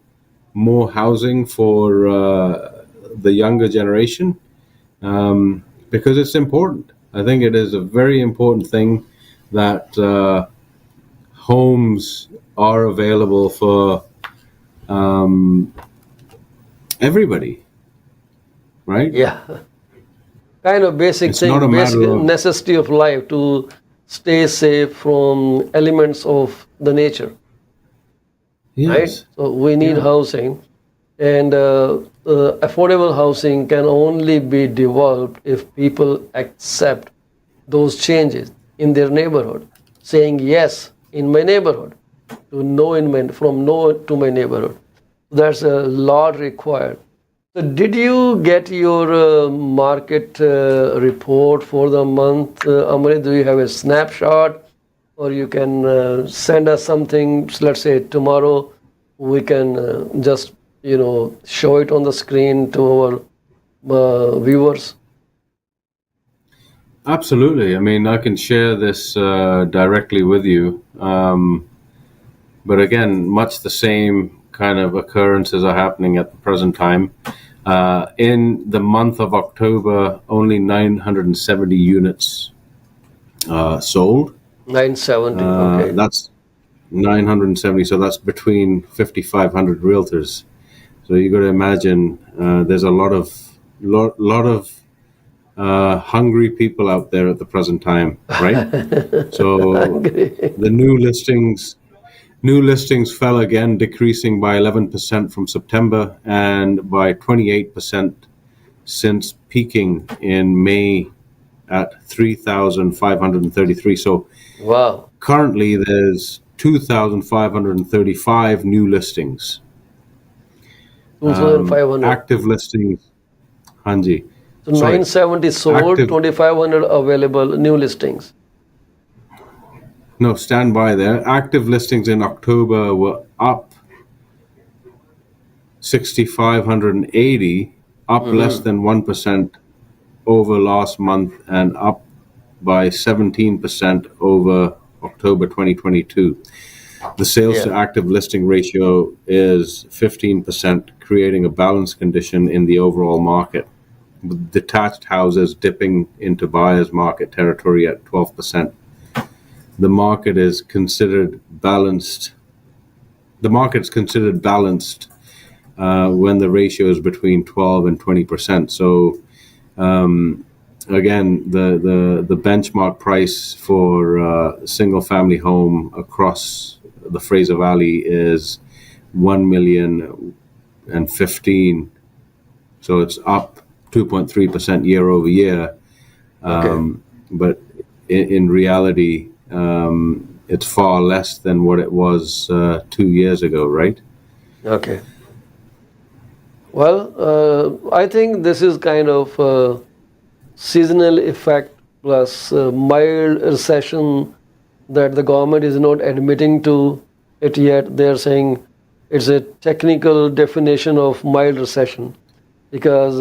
more housing for the younger generation, because it's important. I think it is a very important thing that homes are available for um, everybody, right? Yeah. Kind of basic It's not thing, a basic matter of, necessity of life to stay safe from elements of the nature, right? yes, So we need yeah, housing, and affordable housing can only be developed if people accept those changes in their neighborhood, saying yes in my neighborhood to no in my, from no to my neighborhood. That's a lot required. So did you get your market report for the month, Amrit? Do you have a snapshot, or you can send us something? Let's say tomorrow, we can just show it on the screen to our viewers. absolutely. I mean, I can share this directly with you. But again, much the same kind of occurrences are happening at the present time. In the month of October, only 970 units sold. 970. Okay. That's 970, so that's between 5,500 realtors. So you got to imagine there's a lot of hungry people out there at the present time, right? So Agree. the new listings fell again, decreasing by 11% from September and by 28% since peaking in May at 3,533. So Wow. currently there's 2,535 new listings. 2,500. Active listings, Hanji. So Sorry, 970 sold, active. 2,500 available new listings. No, stand by there. Active listings in October were up 6,580, up less than 1% over last month and up by 17% over October 2022. The sales to Yeah. active listing ratio is 15%, creating a balanced condition in the overall market, with detached houses dipping into buyer's market territory at 12%. The market is considered balanced. The market's considered balanced when the ratio is between 12 and 20%. So again, the benchmark price for a single family home across the Fraser Valley is 1,015,000. So it's up 2.3% year over year. Okay. But in reality, it's far less than what it was 2 years ago, right? Okay. Well, I think this is kind of seasonal effect plus mild recession that the government is not admitting to it yet. They're saying it's a technical definition of mild recession because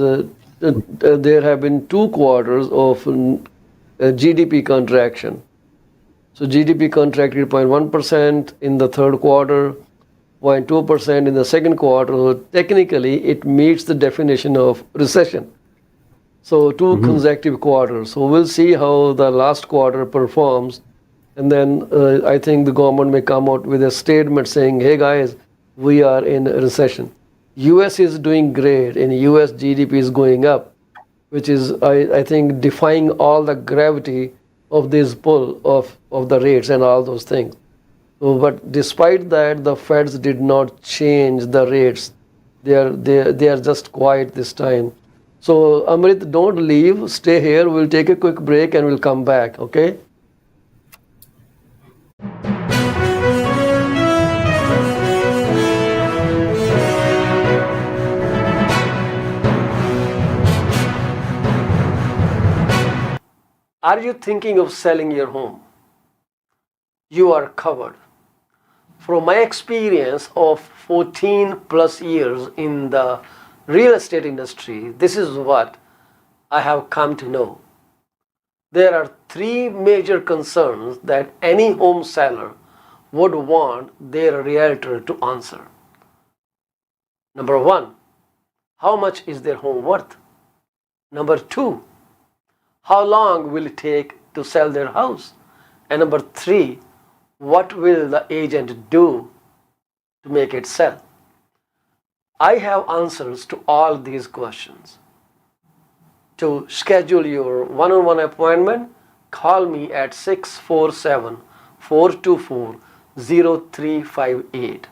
there have been 2 quarters of GDP contraction. So GDP contracted 0.1% in the third quarter, 0.2% in the second quarter. So technically, it meets the definition of recession. So 2 consecutive quarters. So we'll see how the last quarter performs, and then I think the government may come out with a statement saying, "Hey guys, we are in a recession." U.S. is doing great, and U.S. GDP is going up, which is I think defying all the gravity of this pull of the rates and all those things. So, but despite that, the Feds did not change the rates. They are just quiet this time. So, Amrit, don't leave. Stay here. We'll take a quick break and we'll come back. Okay? Are you thinking of selling your home? You are covered. From my experience of 14 plus years in the real estate industry, this is what I have come to know. There are 3 major concerns that any home seller would want their realtor to answer. Number 1, how much is their home worth? Number 2, how long will it take to sell their house? And number 3, what will the agent do to make it sell? I have answers to all these questions. To schedule your one-on-one appointment, call me at 647-424-0358.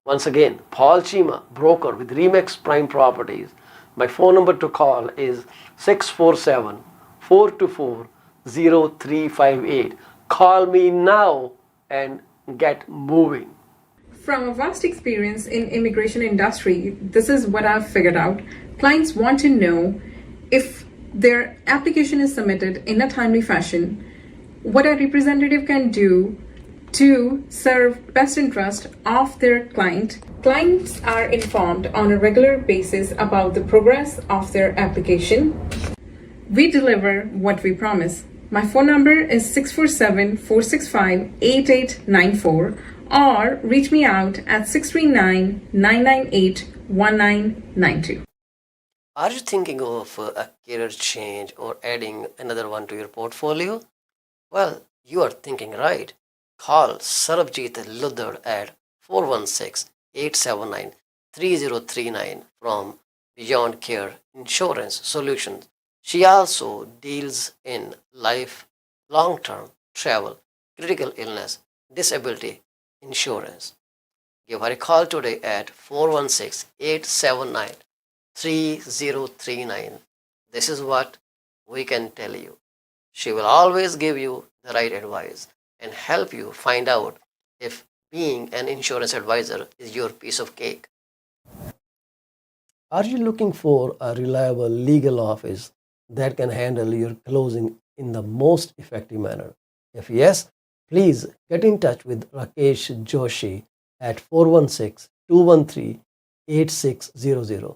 Once again, Paul Chima, broker with Remax Prime Properties. My phone number to call is 647-424-0358. Call me now and get moving. From a vast experience in immigration industry, this is what I've figured out. Clients want to know if their application is submitted in a timely fashion, what a representative can do to serve best interest of their client. Clients are informed on a regular basis about the progress of their application. We deliver what we promise. My phone number is 647-465-8894 or reach me out at 639-998-1992. Are you thinking of a career change or adding another one to your portfolio? Well, you are thinking right. Call Sarabjit Luddar at 416-879-3039 from Beyond Care Insurance Solutions. She also deals in life, long-term, travel, critical illness, disability insurance. Give her a call today at 416-879-3039. This is what we can tell you. She will always give you the right advice and help you find out if being an insurance advisor is your piece of cake. Are you looking for a reliable legal office that can handle your closing in the most effective manner? If yes, please get in touch with Rakesh Joshi at 416-213-8600.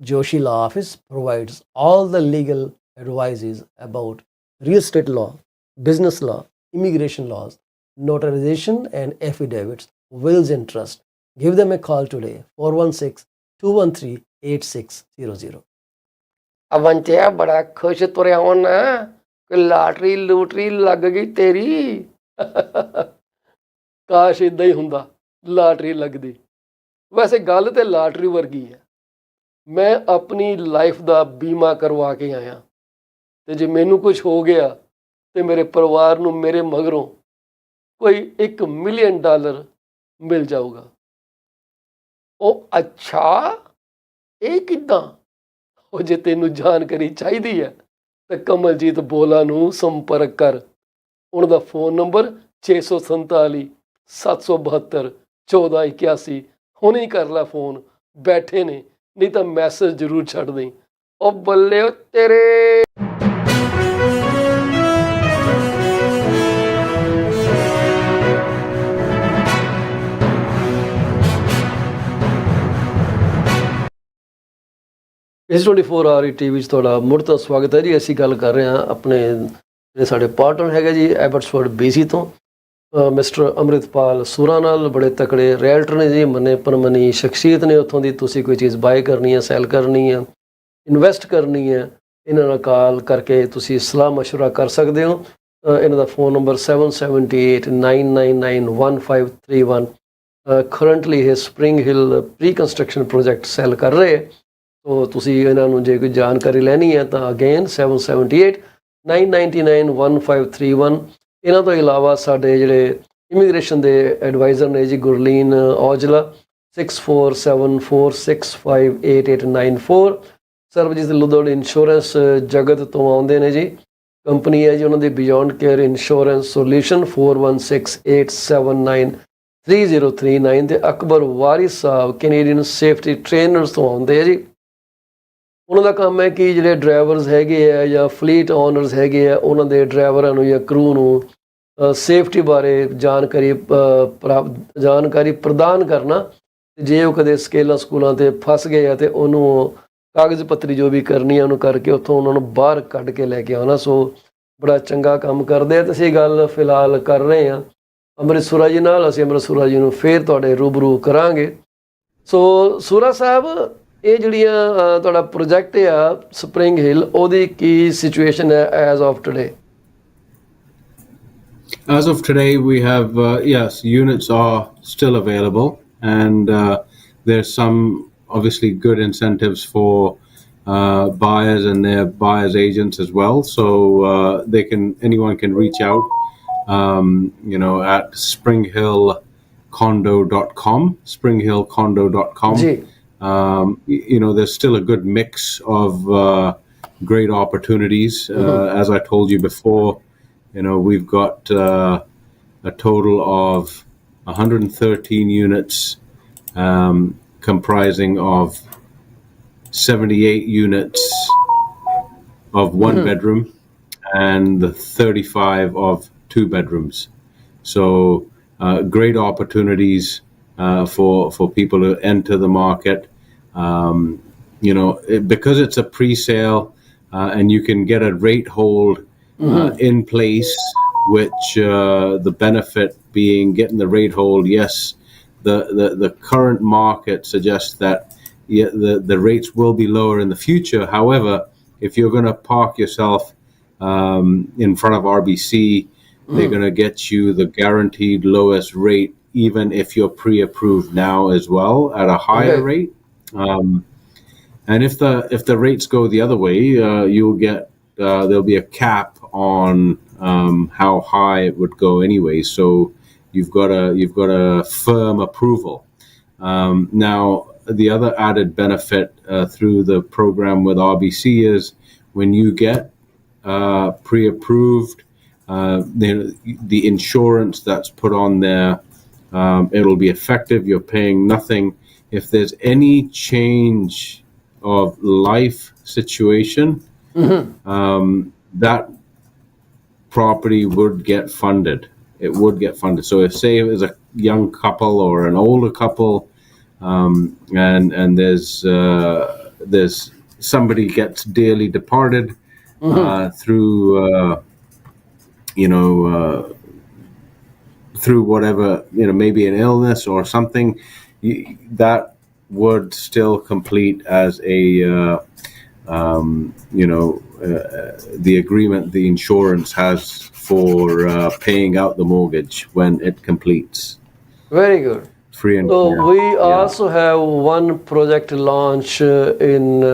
Joshi Law Office provides all the legal advices about real estate law, business law, immigration laws, notarization and affidavits, wills and trust. Give them a call today, 416-213-8600. ਅਵੰਚਿਆ ਬੜਾ ਖੁਸ਼ ਤੁਰਿਆ ਹੋਣਾ ਕਿ lottery ਲੂਟਰੀ ਲੱਗ ਗਈ ਤੇਰੀ। ਕਾਸ਼ ਇਦਾਂ ਹੀ ਹੁੰਦਾ, ਲਾਟਰੀ ਲੱਗਦੀ। ਵੈਸੇ ਗੱਲ ਤੇ ਲਾਟਰੀ ਵਰਗੀ ਹੈ। ਮੈਂ ਆਪਣੀ ਲਾਈਫ ਦਾ ਬੀਮਾ ਕਰਵਾ ਕੇ ਆਇਆ ਤੇ ਜੇ ਮੈਨੂੰ ਕੁਝ ਹੋ ਗਿਆ ਤੇ ਮੇਰੇ ਪਰਿਵਾਰ ਨੂੰ ਮੇਰੇ ਮਗਰੋਂ ਕੋਈ $1 ਮਿਲੀਅਨ ਮਿਲ ਜਾਊਗਾ। ਉਹ ਅੱਛਾ, ਇਹ ਕਿੱਦਾਂ? ਉਹ ਜੇ ਤੈਨੂੰ ਜਾਣਕਾਰੀ ਚਾਹੀਦੀ ਹੈ ਤਾਂ ਕਮਲਜੀਤ ਬੋਲਾ ਨੂੰ ਸੰਪਰਕ ਕਰ। ਉਹਨਾਂ ਦਾ ਫੋਨ ਨੰਬਰ 647 772 1481। ਹੁਣੇ ਹੀ ਕਰ ਲੈ ਫੋਨ, ਬੈਠੇ ਨੇ, ਨਹੀਂ ਤਾਂ ਮੈਸੇਜ ਜ਼ਰੂਰ ਛੱਡ ਦੇਈਂ। ਉਹ ਬੱਲੇ ਤੇਰੇ। ਇਸ 24 ਆਰ ਟੀਵੀ 'ਚ ਤੁਹਾਡਾ ਮੁੜ ਤੋਂ ਸਵਾਗਤ ਹੈ ਜੀ। ਅਸੀਂ ਗੱਲ ਕਰ ਰਹੇ ਹਾਂ ਆਪਣੇ ਜਿਹੜੇ ਸਾਡੇ ਪਾਰਟਨਰ ਹੈਗੇ ਜੀ ਐਬਟਸਫੋਰਡ BC ਤੋਂ ਮਿਸਟਰ ਅੰਮ੍ਰਿਤਪਾਲ ਸੂਰਾ ਨਾਲ। ਬੜੇ ਤਕੜੇ ਰੈਲਟਰ ਨੇ ਜੀ, ਮੰਨੇ ਪਰਮਨੀ ਸ਼ਖਸੀਅਤ ਨੇ ਉੱਥੋਂ ਦੀ। ਤੁਸੀਂ ਕੋਈ ਚੀਜ਼ ਬਾਏ ਕਰਨੀ ਹੈ, ਸੈਲ ਕਰਨੀ ਹੈ, ਇਨਵੈਸਟ ਕਰਨੀ ਹੈ, ਇਹਨਾਂ ਨਾਲ ਕਾਲ ਕਰਕੇ ਤੁਸੀਂ ਸਲਾਹ ਮਸ਼ਵਰਾ ਕਰ ਸਕਦੇ ਹੋ। ਇਹਨਾਂ ਦਾ ਫੋਨ ਨੰਬਰ 7789991531। ਕਰੰਟਲੀ ਇਹ ਸਪਰਿੰਗ ਹਿੱਲ ਪ੍ਰੀ ਕੰਸਟਰਕਸ਼ਨ ਪ੍ਰੋਜੈਕਟ ਸੈਲ ਕਰ ਰਹੇ ਹੈ। ਸੋ ਤੁਸੀਂ ਇਹਨਾਂ ਨੂੰ ਜੇ ਕੋਈ ਜਾਣਕਾਰੀ ਲੈਣੀ ਹੈ ਤਾਂ ਅਗੇਨ 7789991531। ਇਹਨਾਂ ਤੋਂ ਇਲਾਵਾ ਸਾਡੇ ਜਿਹੜੇ ਇਮੀਗ੍ਰੇਸ਼ਨ ਦੇ ਐਡਵਾਈਜ਼ਰ ਨੇ ਜੀ ਗੁਰਲੀਨ ਔਜਲਾ 6474658894। ਸਰਬਜੀਤ ਲੁੱਦੜ ਇੰਸ਼ੋਰੈਂਸ ਜਗਤ ਤੋਂ ਆਉਂਦੇ ਨੇ ਜੀ। ਕੰਪਨੀ ਹੈ ਜੀ ਉਹਨਾਂ ਦੀ ਬਿਯੋਂਡ ਕੇਅਰ ਇੰਸ਼ੋਰੈਂਸ ਸੋਲਿਊਸ਼ਨ 4168793039। ਤੇ ਅਕਬਰ ਵਾਰਿਸ ਸਾਹਿਬ ਕੈਨੇਡੀਅਨ ਸੇਫਟੀ ਟ੍ਰੇਨਰਸ ਤੋਂ ਆਉਂਦੇ ਆ ਜੀ। ਉਹਨਾਂ ਦਾ ਕੰਮ ਹੈ ਕਿ ਜਿਹੜੇ ਡਰਾਈਵਰਸ ਹੈਗੇ ਆ ਜਾਂ ਫਲੀਟ ਓਨਰਸ ਹੈਗੇ ਆ, ਉਹਨਾਂ ਦੇ ਡਰਾਈਵਰਾਂ ਨੂੰ ਜਾਂ ਕਰੂ ਨੂੰ ਸੇਫਟੀ ਬਾਰੇ ਜਾਣਕਾਰੀ ਪ੍ਰਦਾਨ ਕਰਨਾ। ਜੇ ਉਹ ਕਦੇ ਸਕੇਲਾਂ ਸਕੂਲਾਂ 'ਤੇ ਫਸ ਗਏ ਆ ਤੇ ਉਹਨੂੰ ਕਾਗਜ਼ ਪੱਤਰੀ ਜੋ ਵੀ ਕਰਨੀ ਆ ਉਹਨੂੰ ਕਰਕੇ ਉੱਥੋਂ ਉਹਨਾਂ ਨੂੰ ਬਾਹਰ ਕੱਢ ਕੇ ਲੈ ਕੇ ਆਉਣਾ। ਸੋ ਬੜਾ ਚੰਗਾ ਕੰਮ ਕਰਦੇ ਆ। ਤੇ ਅਸੀਂ ਗੱਲ ਫਿਲਹਾਲ ਕਰ ਰਹੇ ਹਾਂ ਅੰਮ੍ਰਿਤ ਸੂਰਾ ਜੀ ਨਾਲ। ਅਸੀਂ ਅੰਮ੍ਰਿਤ ਸੂਰਾ ਜੀ ਨੂੰ ਫੇਰ ਤੁਹਾਡੇ ਰੂਬਰੂ ਕਰਾਂਗੇ। ਸੋ ਸੂਰਾ ਸਾਹਿਬ, ਇਹ ਜਿਹੜੀਆਂ ਤੁਹਾਡਾ ਪ੍ਰੋਜੈਕਟ ਆ ਸਪਰਿੰਗ ਹਿੱਲ, ਉਹਦੀ ਕੀ ਸਿਚੁਏਸ਼ਨ ਹੈ as of today? As of today, we have, yes, units are still available, and there's some obviously good incentives for buyers and their buyers agents as well. So anyone can reach out, at springhillcondo.com. जी There's still a good mix of great opportunities. As I told you before, we've got a total of 113 units, comprising of 78 units of one bedroom and the 35 of two bedrooms. So great opportunities for people to enter the market. Because it's a pre-sale, and you can get a rate hold in place, which the benefit being getting the rate hold. Yes, the current market suggests that the rates will be lower in the future. However, if you're going to park yourself in front of RBC, they're going to get you the guaranteed lowest rate, even if you're pre-approved now as well at a higher rate. And if the rates go the other way, you'll get there'll be a cap on how high it would go anyway. So you've got a firm approval. Now, the other added benefit through the program with RBC is when you get pre-approved, the insurance that's put on there, it'll be effective. You're paying nothing. If there's any change of life situation, that property would get funded. It would get funded. So if, say, it was a young couple or an older couple, and there's somebody gets dearly departed through through whatever, maybe an illness or something, that would still complete as a the agreement the insurance has for paying out the mortgage when it completes. very good. Free and So clear. we also have one project launch in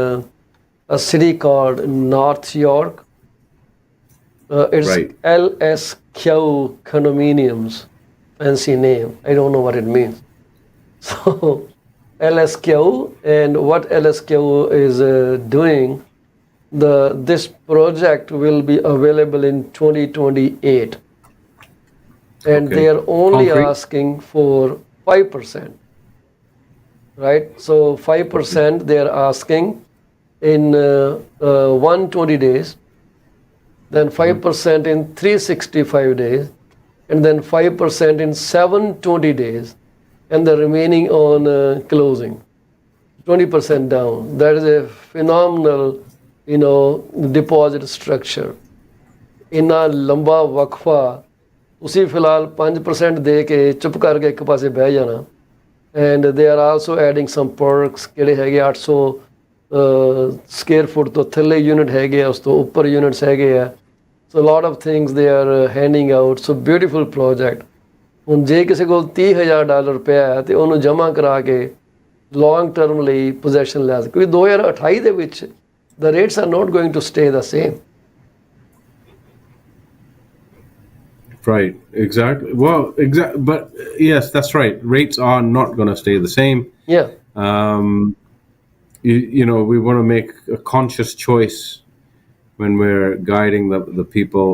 a city called North York. It's Right. LSQ condominiums, fancy name. I don't know what it means. So LSQ, and what LSQ is doing, this project will be available in 2028, and Okay. they are only Concrete? asking for 5%, right? So 5% they are asking in 120 days, then 5% in 365 days, and then 5% in 720 days, and the remaining on closing. 20% down. That is a phenomenal, deposit structure. ਇੰਨਾ ਲੰਬਾ ਵਕਫਾ ਤੁਸੀਂ ਫਿਲਹਾਲ 5% ਦੇ ਕੇ ਚੁੱਪ ਕਰਕੇ ਇੱਕ ਪਾਸੇ ਬਹਿ ਜਾਣਾ, and they are also adding some perks ਕਿਹੜੇ ਹੈਗੇ 800 ਸਕੁਅਰ ਫੁੱਟ ਤੋਂ ਥੱਲੇ ਯੂਨਿਟ ਹੈਗੇ ਆ, ਉਸ ਤੋਂ ਉੱਪਰ ਯੂਨਿਟਸ ਹੈਗੇ ਆ. So lot of things they are handing out. So beautiful project. ਹੁਣ ਜੇ ਕਿਸੇ ਕੋਲ $30,000 ਪਿਆ ਹੈ ਤੇ ਉਹਨੂੰ ਜਮ੍ਹਾਂ ਕਰਾ ਕੇ ਲੌਂਗ ਟਰਮ ਲਈ ਪੋਜੈਸ਼ਨ ਲੈ ਸਕਦੇ, ਕਿਉਂਕਿ 2028 ਦੇ ਵਿੱਚ the rates are not going to stay the same. Right, exactly. Well, but yes, that's right. Rates are not going to stay the same. Yeah. We want to make a conscious choice when we're guiding the people.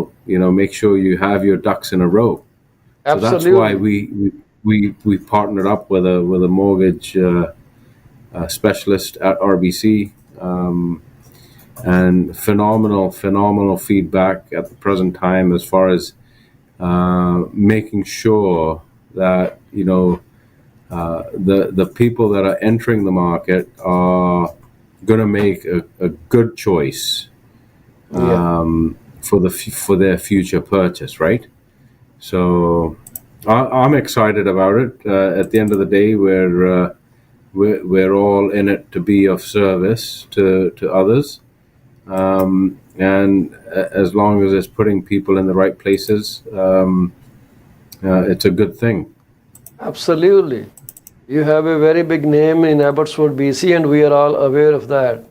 Make sure you have your ducks in a row. Absolutely. So that's why we partnered up with a mortgage specialist at RBC. And phenomenal feedback at the present time as far as making sure that the people that are entering the market are going to make a good choice for their future purchase, right? So I'm excited about it. At the end of the day, we're all in it to be of service to others. And as long as it's putting people in the right places, it's a good thing. Absolutely. You have a very big name in Abbotsford, BC, and we are all aware of that.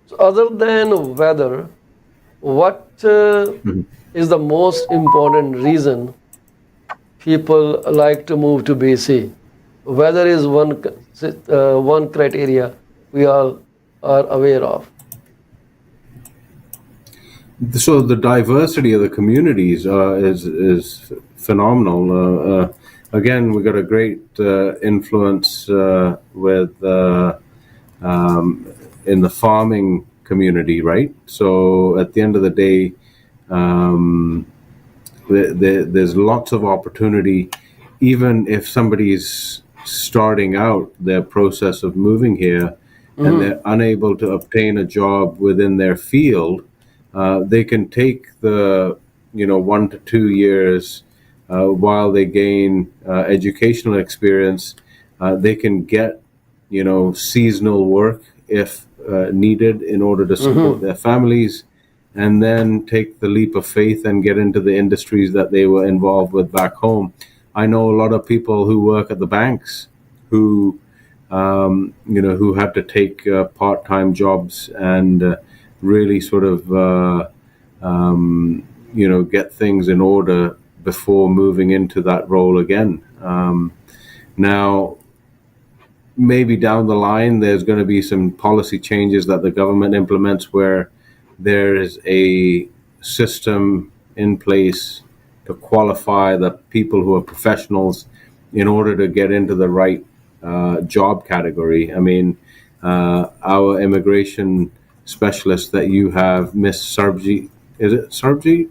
So other than weather, what is the most important reason people like to move to BC? Weather is one criteria we all are aware of. So the diversity of the communities is phenomenal. Again, we got a great influence with in the farming community, right? So at the end of the day, um, there's lots of opportunity, even if somebody's starting out their process of moving here and they're unable to obtain a job within their field. They can take the 1 to 2 years while they gain educational experience. They can get seasonal work if needed in order to support their families, and then take the leap of faith and get into the industries that they were involved with back home. I know a lot of people who work at the banks who who had to take part-time jobs and really sort of get things in order before moving into that role again. Now, maybe down the line, there's going to be some policy changes that the government implements where there is a system in place to qualify the people who are professionals in order to get into the right job category. I mean, our immigration specialist that you have, Miss Sarbji, is it Sarbji?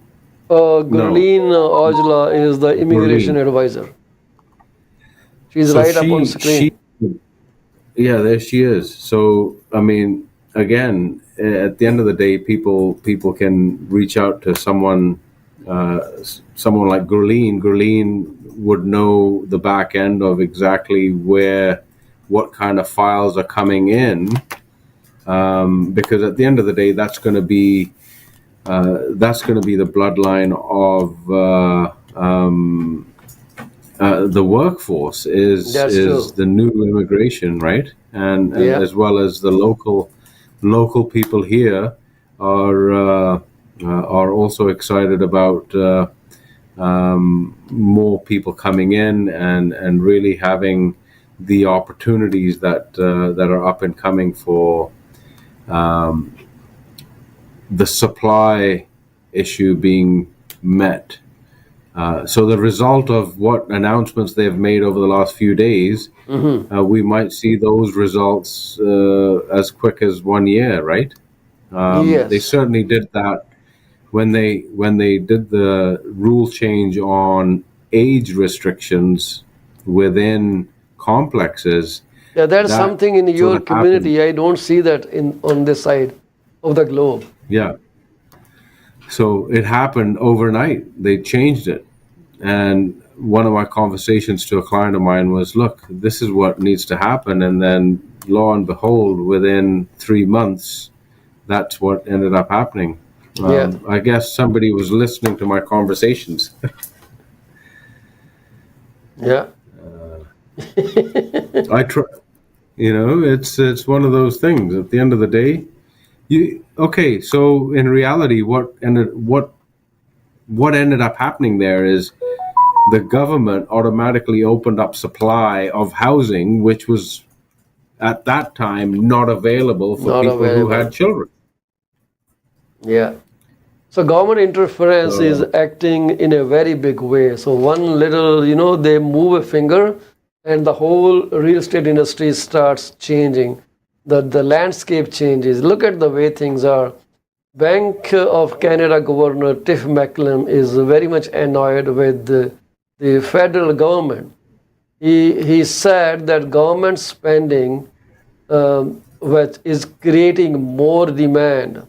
Gurleen Ojla is the immigration advisor. She's So right up on screen. yeah, there she is. So, I mean, again, at the end of the day, people can reach out to someone like Gurleen. Gurleen would know the back end of exactly what kind of files are coming in, because at the end of the day, that's going to be the bloodline of the workforce is the new immigration, right? And as well as the local people here are also excited about more people coming in and really having the opportunities that are up and coming for the supply issue being met. So the result of what announcements they've made over the last few days, we might see those results as quick as 1 year, right? Yes. They certainly did that when they did the rule change on age restrictions within complexes. Yeah, that's something in your community. I don't see that on this side of the globe. Yeah. So it happened overnight. They changed it. And one of my conversations to a client of mine was, look, this is what needs to happen. And then lo and behold, within 3 months, that's what ended up happening. I guess somebody was listening to my conversations. Yeah. I try, it's one of those things. At the end of the day, so in reality, what ended up happening there is the government automatically opened up supply of housing, which was at that time not available for people who had children. Yeah. So government interference is acting in a very big way. So one little, they move a finger and the whole real estate industry starts changing. The landscape changes. Look at the way things are. Bank of Canada Governor Tiff Macklem is very much annoyed with the federal government. He said that government spending which is creating more demand.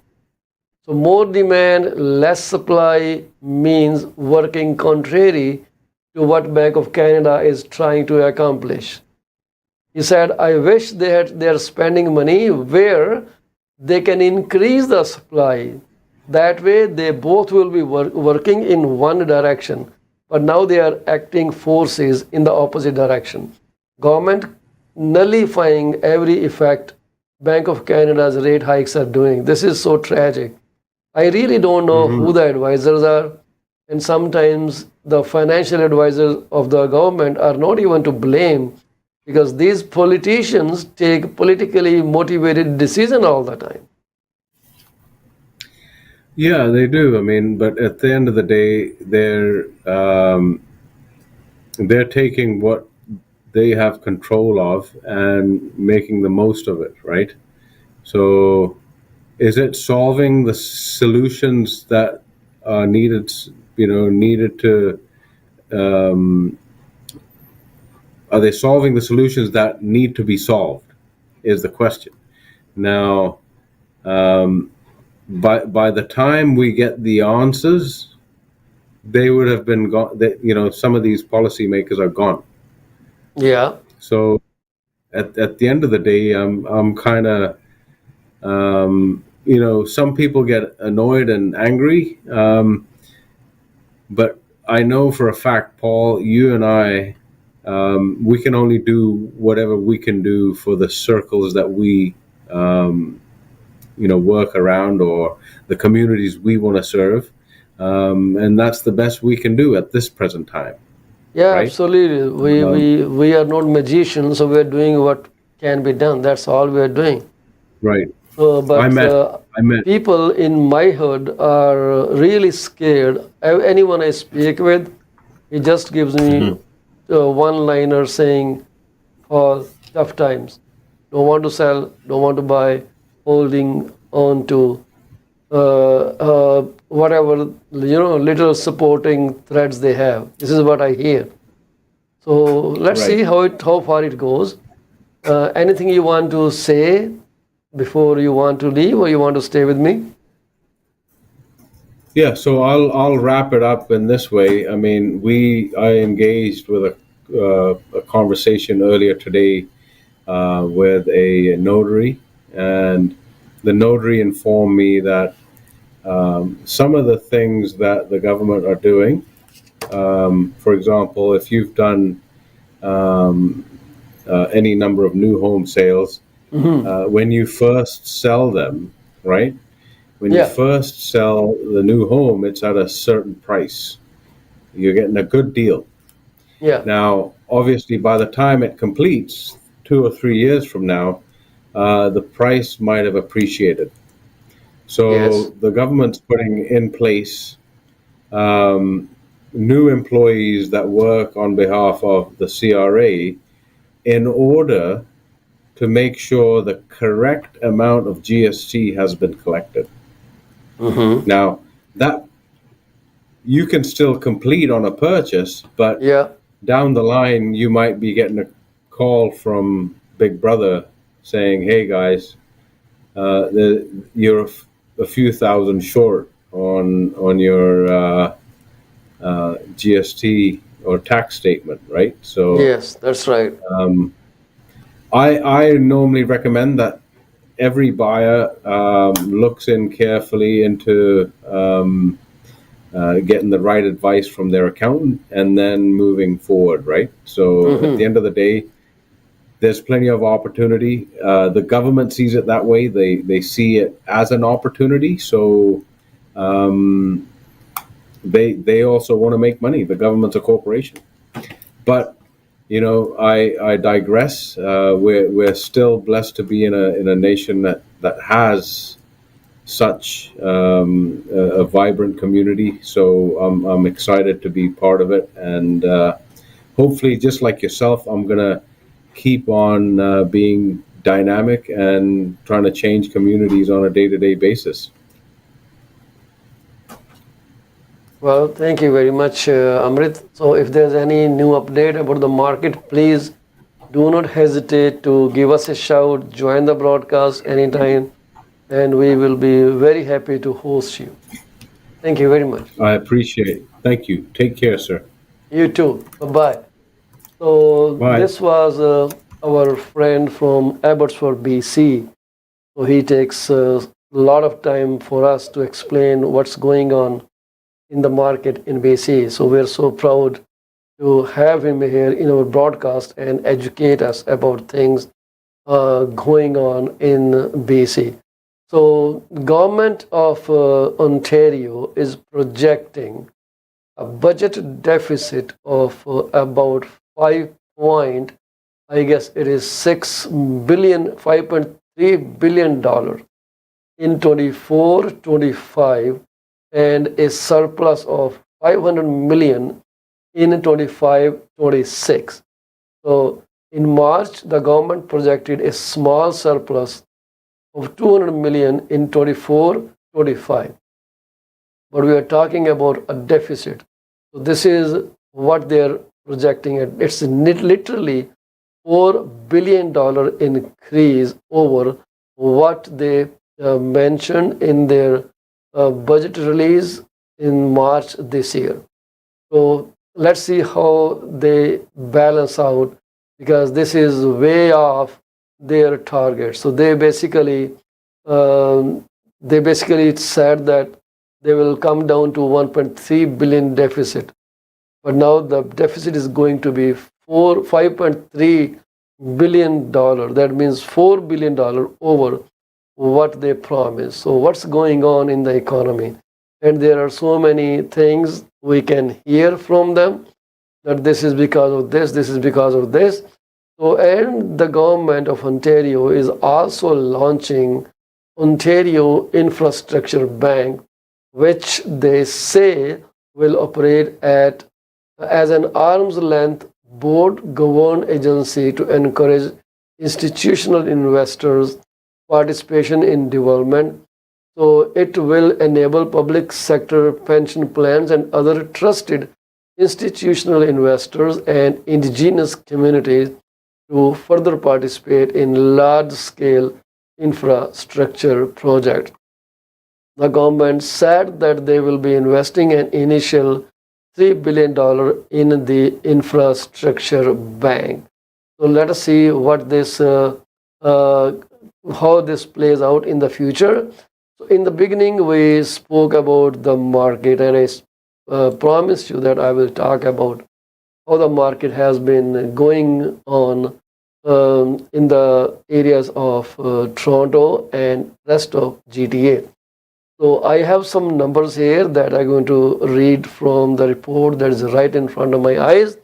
So more demand, less supply means working contrary to what Bank of Canada is trying to accomplish. He said, I wish they're spending money where they can increase the supply. That way they both will be working in one direction. But now they are acting forces in the opposite direction. Government nullifying every effect Bank of Canada's rate hikes are doing. This is so tragic. I really don't know who the advisors are, and sometimes the financial advisors of the government are not even to blame because these politicians take politically motivated decision all the time. Yeah, they do. I mean, but at the end of the day, they're taking what they have control of and making the most of it, right? So, is it solving the solutions that are needed? Needed to. Are they solving the solutions that need to be solved? Is the question. Now, by the time we get the answers, they would have been gone. Some of these policymakers are gone. Yeah. So at the end of the day, I'm kind of some people get annoyed and angry, but I know for a fact, Paul, you and I, we can only do whatever we can do for the circles that we work around, or the communities we want to serve, and that's the best we can do at this present time. Yeah, Right? absolutely. We are not magicians, so we're doing what can be done. That's all we're doing. Right. But I met. people in my hood are really scared. Anyone I speak with, he just gives me one-liner saying, "For tough times, don't want to sell, don't want to buy, holding on to whatever little supporting threads they have." This is what I hear. So let's Right. see how far it goes. Anything you want to say before you want to leave, or you want to stay with me? Yeah, so I'll wrap it up in this way. I mean, I engaged with a conversation earlier today with a notary, and the notary informed me that some of the things that the government are doing, for example, if you've done any number of new home sales, when you first sell them, right? When you Yeah. first sell the new home, it's at a certain price. You're getting a good deal. Yeah. Now, obviously, by the time it completes, 2 or 3 years from now, the price might have appreciated. So Yes. the government's putting in place new employees that work on behalf of the CRA in order to make sure the correct amount of GST has been collected. Now, that you can still complete on a purchase, but Yeah. down the line, you might be getting a call from Big Brother saying, "Hey guys, you're a few thousand short on your GST or tax statement," right? So Yes, that's right. I normally recommend that every buyer looks in carefully into getting the right advice from their accountant and then moving forward, right? So at the end of the day, there's plenty of opportunity. The government sees it that way. They see it as an opportunity. So they also want to make money. The government's a corporation. But I digress. We're still blessed to be in a nation that has such a vibrant community. So I'm excited to be part of it, and hopefully, just like yourself, I'm gonna keep on being dynamic and trying to change communities on a day-to-day basis. Well, thank you very much, Amrit. So if there's any new update about the market, please do not hesitate to give us a shout, join the broadcast anytime, and we will be very happy to host you. Thank you very much. I appreciate it. Thank you. Take care, sir. You too. Bye-bye. So Bye. this was our friend from Abbotsford, BC. So he takes a lot of time for us to explain what's going on in the market in BC. So we're so proud to have him here in our broadcast and educate us about things going on in BC. So, government of Ontario is projecting a budget deficit of about 5 point, I guess it is 6 billion, 5.3 billion dollar in 24-25, and a surplus of 500 million in 25-26. So in March, the government projected a small surplus of 200 million in 24-25. But we are talking about a deficit. So this is what they're projecting. It's literally $4 billion increase over what they mentioned in their budget release in March this year. So let's see how they balance out, because this is way off their target. So they basically said that they will come down to 1.3 billion deficit, but now the deficit is going to be $5.3 billion. That means $4 billion over what they promised. So what's going on in the economy? And there are so many things we can hear from them, that this is because of this, this is because of this. So, and the government of Ontario is also launching Ontario Infrastructure Bank, which they say will operate as an arm's length board governed agency to encourage institutional investors' participation in development. So it will enable public sector pension plans and other trusted institutional investors and indigenous communities to further participate in large-scale infrastructure projects. The government said that they will be investing an initial $3 billion in the infrastructure bank. So let us see what this, how this plays out in the future. So in the beginning, we spoke about the market, and I promised you that I will talk about how the market has been going on in the areas of Toronto and rest of GTA. So I have some numbers here that I'm going to read from the report that is right in front of my eyes.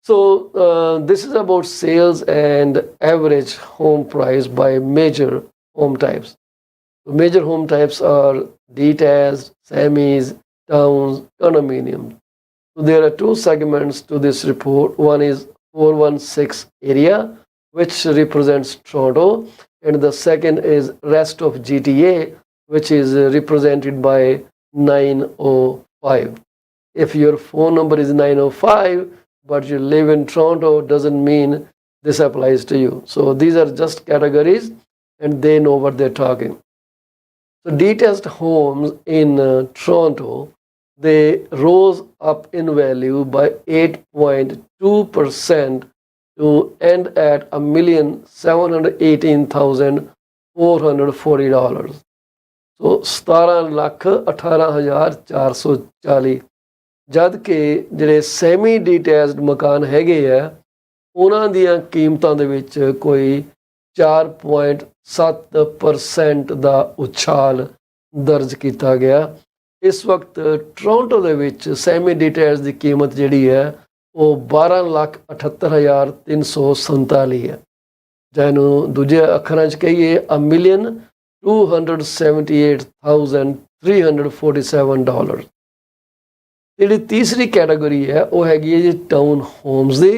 So this is about sales and average home price by major home types. So major home types are detached, semis, towns, condominiums. So there are two segments to this report. One is 416 area, which represents Toronto, and the second is rest of GTA, which is represented by 905. If your phone number is 905, but you live in Toronto, doesn't mean this applies to you. So these are just categories, and they know what they're talking. So detached homes in Toronto, they rose up in value by 8.2% to end at $1,718,440. ਸੋ 17,18,440, ਜਦ ਕਿ ਜਿਹੜੇ semi ਡੀਟੈਚਡ ਮਕਾਨ ਹੈਗੇ ਆ ਉਹਨਾਂ ਦੀਆਂ ਕੀਮਤਾਂ ਦੇ ਵਿੱਚ ਕੋਈ 4.7% ਦਾ ਉਛਾਲ ਦਰਜ ਕੀਤਾ ਗਿਆ। ਇਸ ਵਕਤ ਟੋਰਾਂਟੋ ਦੇ ਵਿੱਚ ਸੈਮੀ ਡੀਟੈਚਡ ਦੀ ਕੀਮਤ ਜਿਹੜੀ ਹੈ ਉਹ 12,78,347 ਹੈ, ਜਿਹਨੂੰ ਦੂਜੇ ਅੱਖਰਾਂ 'ਚ ਕਹੀਏ $1,278,347। ਜਿਹੜੀ ਤੀਸਰੀ ਕੈਟਾਗਰੀ ਹੈ ਉਹ ਹੈਗੀ ਹੈ ਜੀ ਟਾਊਨ ਹੋਮਸ ਦੀ।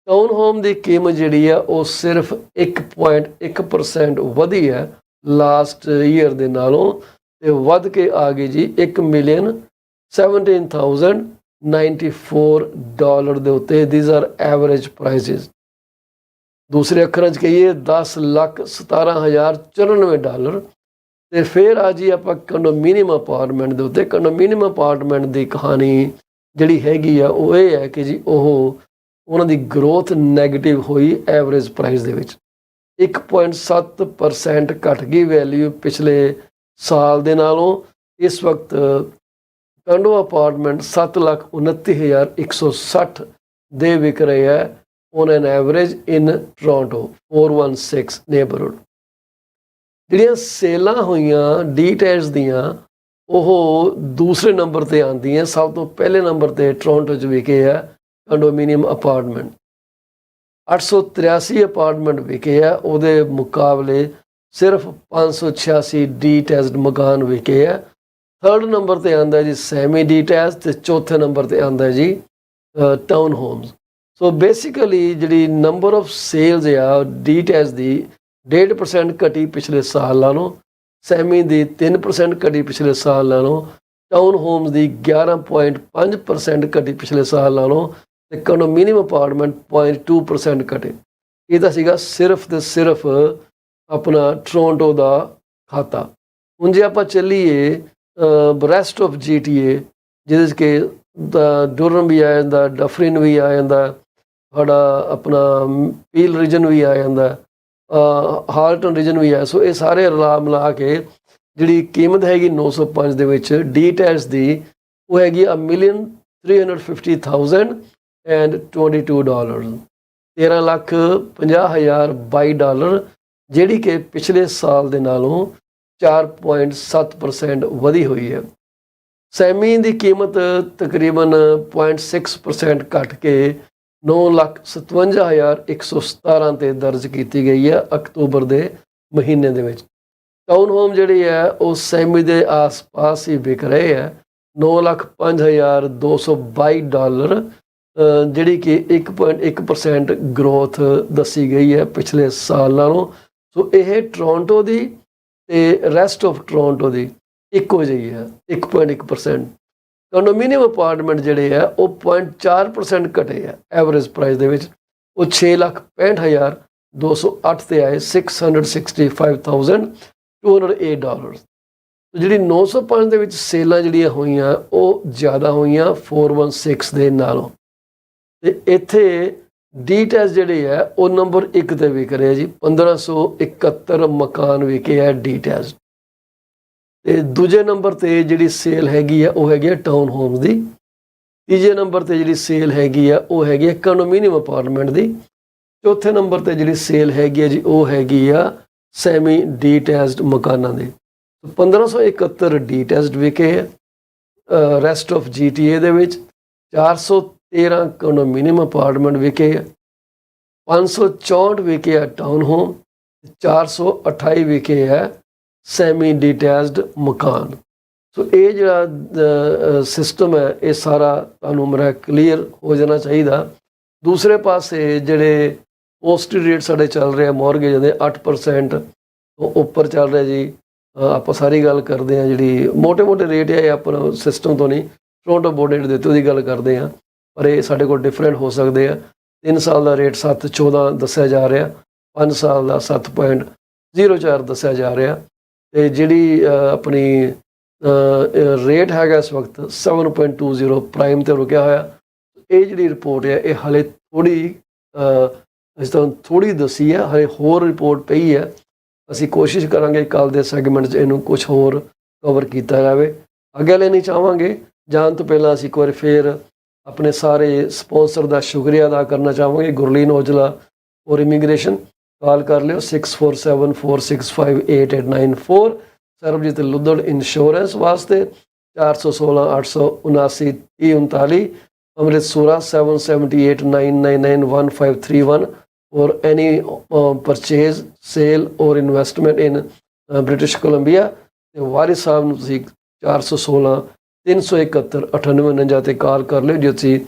ਟਾਊਨ ਹੋਮ ਦੀ ਕੀਮਤ ਜਿਹੜੀ ਆ ਉਹ ਸਿਰਫ 1.1% ਵਧੀ ਹੈ ਲਾਸਟ ਈਅਰ ਦੇ ਨਾਲੋਂ, ਤੇ ਵੱਧ ਕੇ ਆ ਗਈ ਜੀ $1,17,094 ਦੇ ਉੱਤੇ। These are average prices. ਦੂਸਰੇ ਅੱਖਰਾਂ 'ਚ ਕਹੀਏ $10,17,094। ਤੇ ਫਿਰ ਆ ਜੀ ਆਪਾਂ ਕੰਡੋਮੀਨੀਅਮ ਅਪਾਰਟਮੈਂਟ ਦੇ ਉੱਤੇ। ਕੰਡੋਮੀਨੀਅਮ ਅਪਾਰਟਮੈਂਟ ਦੀ ਕਹਾਣੀ ਜਿਹੜੀ ਹੈਗੀ ਆ ਉਹ ਇਹ ਹੈ ਕਿ ਜੀ ਉਹਨਾਂ ਦੀ ਗਰੋਥ ਨੈਗੇਟਿਵ ਹੋਈ ਐਵਰੇਜ ਪ੍ਰਾਈਸ ਦੇ ਵਿੱਚ। 1.7% ਘਟ ਗਈ ਵੈਲਿਊ ਪਿਛਲੇ ਸਾਲ ਦੇ ਨਾਲੋਂ। ਇਸ ਵਕਤ ਕੰਡੋ ਅਪਾਰਟਮੈਂਟ 7,29,160 ਦੇ ਵਿਕ ਰਹੇ ਹੈ on N average in Toronto 416 neighbourhood. ਜਿਹੜੀਆਂ ਸੇਲਾਂ ਹੋਈਆਂ ਡੀਟੈਚ ਦੀਆਂ ਉਹ ਦੂਸਰੇ ਨੰਬਰ ਤੇ ਆਉਂਦੀਆਂ। ਸਭ ਤੋਂ ਪਹਿਲੇ ਨੰਬਰ ਤੇ ਟੋਰਾਂਟੋ 'ਚ ਵਿਕੇ ਹੈ ਕੰਡੋਮੀਨੀਅਮ ਅਪਾਰਟਮੈਂਟ, 883 ਅਪਾਰਟਮੈਂਟ ਵਿਕੇ ਆ। ਉਹਦੇ ਮੁਕਾਬਲੇ ਸਿਰਫ 586 ਡੀਟੈਚਡ ਮਕਾਨ ਵਿਕੇ ਆ। ਥਰਡ ਨੰਬਰ ਤੇ ਆਉਂਦਾ ਜੀ ਸੈਮੀ ਡੀਟੈਚ ਤੇ ਚੌਥੇ ਨੰਬਰ ਤੇ ਆਉਂਦਾ ਜੀ ਟਾਊਨ ਹੋਮਸ। ਸੋ ਬੇਸਿਕਲੀ ਜਿਹੜੀ ਨੰਬਰ ਆਫ ਸੇਲਸ ਆ ਡੀਟੈਚ ਦੀ 1.5% ਘਟੀ ਪਿਛਲੇ ਸਾਲ ਨਾਲੋਂ, ਸੈਮੀ ਦੀ 3% ਘਟੀ ਪਿਛਲੇ ਸਾਲ ਨਾਲੋਂ, ਟਾਊਨ ਹੋਮਸ ਦੀ 11.5% ਘਟੀ ਪਿਛਲੇ ਸਾਲ ਨਾਲੋਂ ਤੇ ਕੰਡੋਮੀਨੀਅਮ ਅਪਾਰਟਮੈਂਟ 0.2% ਘਟੇ। ਇਹ ਤਾਂ ਸੀਗਾ ਸਿਰਫ ਤੇ ਸਿਰਫ ਆਪਣਾ ਟੋਰਾਂਟੋ ਦਾ ਖਾਤਾ। ਹੁਣ ਜੇ ਆਪਾਂ ਚੱਲੀਏ ਰੈਸਟ ਆਫ GTA ਜਿਹਦੇ 'ਚ ਕਿ ਡੁਰਨ ਵੀ ਆ ਜਾਂਦਾ, ਡਫਰਿਨ ਵੀ ਆ ਜਾਂਦਾ, ਸਾਡਾ ਆਪਣਾ ਪੀਲ ਰੀਜਨ ਵੀ ਆ ਜਾਂਦਾ, ਹਾਰਟਨ ਰੀਜਨ ਵੀ ਆ। ਸੋ ਇਹ ਸਾਰੇ ਰਲਾ ਮਿਲਾ ਕੇ ਜਿਹੜੀ ਕੀਮਤ ਹੈਗੀ 905 ਦੇ ਵਿੱਚ ਡੀਟੈਚ ਦੀ ਉਹ ਹੈਗੀ $1,350,022 $13,50,022, ਜਿਹੜੀ ਕਿ ਪਿਛਲੇ ਸਾਲ ਦੇ ਨਾਲੋਂ 4.7% ਵਧੀ ਹੋਈ ਹੈ। ਸੈਮੀ ਦੀ ਕੀਮਤ ਤਕਰੀਬਨ 0.6% ਘਟ ਕੇ 9,57,117 ਤੇ ਦਰਜ ਕੀਤੀ ਗਈ ਹੈ ਅਕਤੂਬਰ ਦੇ ਮਹੀਨੇ ਦੇ ਵਿੱਚ। ਟਾਊਨ ਹੋਮ ਜਿਹੜੀ ਹੈ ਉਹ ਸੈਮੀ ਦੇ ਆਸ-ਪਾਸ ਹੀ ਵਿਕ ਰਹੇ ਹੈ, $9,05,222, ਜਿਹੜੀ ਕਿ 1.1% ਗਰੋਥ ਦੱਸੀ ਗਈ ਹੈ ਪਿਛਲੇ ਸਾਲ ਨਾਲੋਂ। ਸੋ ਇਹ ਟੋਰਾਂਟੋ ਦੀ ਤੇ ਰੈਸਟ ਆਫ ਟੋਰਾਂਟੋ ਦੀ ਇੱਕੋ ਜਿਹੀ ਹੈ, 1.1%। ਕੰਡੋਮੀਨੀਅਮ ਅਪਾਰਟਮੈਂਟ ਜਿਹੜੇ ਆ ਉਹ 0.4% ਘਟੇ ਆ ਐਵਰੇਜ ਪ੍ਰਾਈਸ ਦੇ ਵਿੱਚ। ਉਹ 6,65,208 ਤੇ ਆਏ, $665,208। ਜਿਹੜੀ 905 ਦੇ ਵਿੱਚ ਸੇਲਾਂ ਜਿਹੜੀਆਂ ਹੋਈਆਂ ਉਹ ਜ਼ਿਆਦਾ ਹੋਈਆਂ 416 ਦੇ ਨਾਲੋਂ। ਤੇ ਇੱਥੇ ਡੀਟੈਚ ਜਿਹੜੇ ਆ ਉਹ ਨੰਬਰ 1 ਤੇ ਵਿਕ ਰਹੇ ਜੀ, 1,571 ਮਕਾਨ ਵਿਕੇ ਆ ਡੀਟੈਚ। ਤੇ ਦੂਜੇ ਨੰਬਰ ਤੇ ਜਿਹੜੀ ਸੇਲ ਹੈਗੀ ਆ ਉਹ ਹੈਗੀ ਆ ਟਾਊਨ ਹੋਮਸ ਦੀ। ਤੀਜੇ ਨੰਬਰ ਤੇ ਜਿਹੜੀ ਸੇਲ ਹੈਗੀ ਆ ਉਹ ਹੈਗੀ ਆ ਕੰਡੋਮੀਨੀਅਮ ਅਪਾਰਟਮੈਂਟ ਦੀ। ਚੌਥੇ ਨੰਬਰ ਤੇ ਜਿਹੜੀ ਸੇਲ ਹੈਗੀ ਆ ਜੀ ਉਹ ਹੈਗੀ ਆ ਸੈਮੀ ਡੀਟੈਚਡ ਮਕਾਨਾਂ ਦੀ। 1,571 ਡੀਟੈਚਡ ਵਿਕੇ ਆ ਰੈਸਟ ਆਫ GTA ਦੇ ਵਿੱਚ, 413 ਕੰਡੋਮੀਨੀਅਮ ਅਪਾਰਟਮੈਂਟ ਵਿਕੇ ਆ, 564 ਵਿਕੇ ਆ ਟਾਊਨ ਹੋਮ, 428 ਵਿਕੇ ਆ ਸੈਮੀ ਡੀਟੈਚਡ ਮਕਾਨ। ਸੋ ਇਹ ਜਿਹੜਾ ਸਿਸਟਮ ਹੈ ਇਹ ਸਾਰਾ ਤੁਹਾਨੂੰ ਮੇਰਾ ਕਲੀਅਰ ਹੋ ਜਾਣਾ ਚਾਹੀਦਾ। ਦੂਸਰੇ ਪਾਸੇ ਜਿਹੜੇ ਪੋਸਟਡ ਰੇਟ ਸਾਡੇ ਚੱਲ ਰਹੇ ਆ ਮੌਰਗੇਜ ਦੇ 8% ਤੋਂ ਉੱਪਰ ਚੱਲ ਰਿਹਾ ਜੀ। ਆਪਾਂ ਸਾਰੀ ਗੱਲ ਕਰਦੇ ਹਾਂ ਜਿਹੜੀ ਮੋਟੇ-ਮੋਟੇ ਰੇਟ ਹੈ, ਇਹ ਆਪਣਾ ਸਿਸਟਮ ਤੋਂ ਨਹੀਂ, ਟੋਰਾਂਟੋ ਬੋਰਡ ਰੇਟ ਦੇ ਉੱਤੇ ਉਹਦੀ ਗੱਲ ਕਰਦੇ ਹਾਂ, ਪਰ ਇਹ ਸਾਡੇ ਕੋਲ ਡਿਫਰੈਂਟ ਹੋ ਸਕਦੇ ਆ। 3 ਸਾਲ ਦਾ ਰੇਟ 7.14 ਦੱਸਿਆ ਜਾ ਰਿਹਾ, 5 ਸਾਲ ਦਾ 7.04 ਦੱਸਿਆ ਜਾ ਰਿਹਾ, ਤੇ ਜਿਹੜੀ ਆਪਣੀ ਰੇਟ ਹੈਗਾ ਇਸ ਵਕਤ 7.20 ਪ੍ਰਾਈਮ ਤੇ ਰੁਕਿਆ ਹੋਇਆ। ਇਹ ਜਿਹੜੀ ਰਿਪੋਰਟ ਹੈ ਇਹ ਹਾਲੇ ਥੋੜੀ ਦੱਸੀ ਹੈ, ਹਾਲੇ ਹੋਰ ਰਿਪੋਰਟ ਪਈ ਹੈ। ਅਸੀਂ ਕੋਸ਼ਿਸ਼ ਕਰਾਂਗੇ ਕੱਲ ਦੇ ਸੈਗਮੈਂਟ 'ਚ ਇਹਨੂੰ ਕੁਝ ਹੋਰ ਕਵਰ ਕੀਤਾ ਜਾਵੇ। ਅੱਗੇ ਲੈ ਨਹੀਂ ਚਾਹਾਂਗੇ ਜਾਣ ਤੋਂ ਪਹਿਲਾਂ ਅਸੀਂ ਇੱਕ ਵਾਰ ਫੇਰ ਆਪਣੇ ਸਾਰੇ ਸਪਾਂਸਰ ਦਾ ਸ਼ੁਕਰੀਆ ਅਦਾ ਕਰਨਾ ਚਾਹਾਂਗੇ। ਗੁਰਲੀਨ ਔਜਲਾ ਔਰ ਇਮੀਗ੍ਰੇਸ਼ਨ, ਕਾਲ ਕਰ ਲਿਓ 6474658894। ਸਰਬਜੀਤ ਲੁੱਦੜ ਇੰਸ਼ੋਰੈਂਸ ਵਾਸਤੇ 416-879-3039। ਅੰਮ੍ਰਿਤ ਸੂਰਾ 7789991531 for any purchase, sale or investment in British Columbia। ਤੇ ਵਾਰਿਸ ਸਾਹਿਬ ਨੂੰ ਤੁਸੀਂ 416-371-9849 ਤੇ ਕਾਲ ਕਰ ਲਿਓ ਜੇ ਤੁਸੀਂ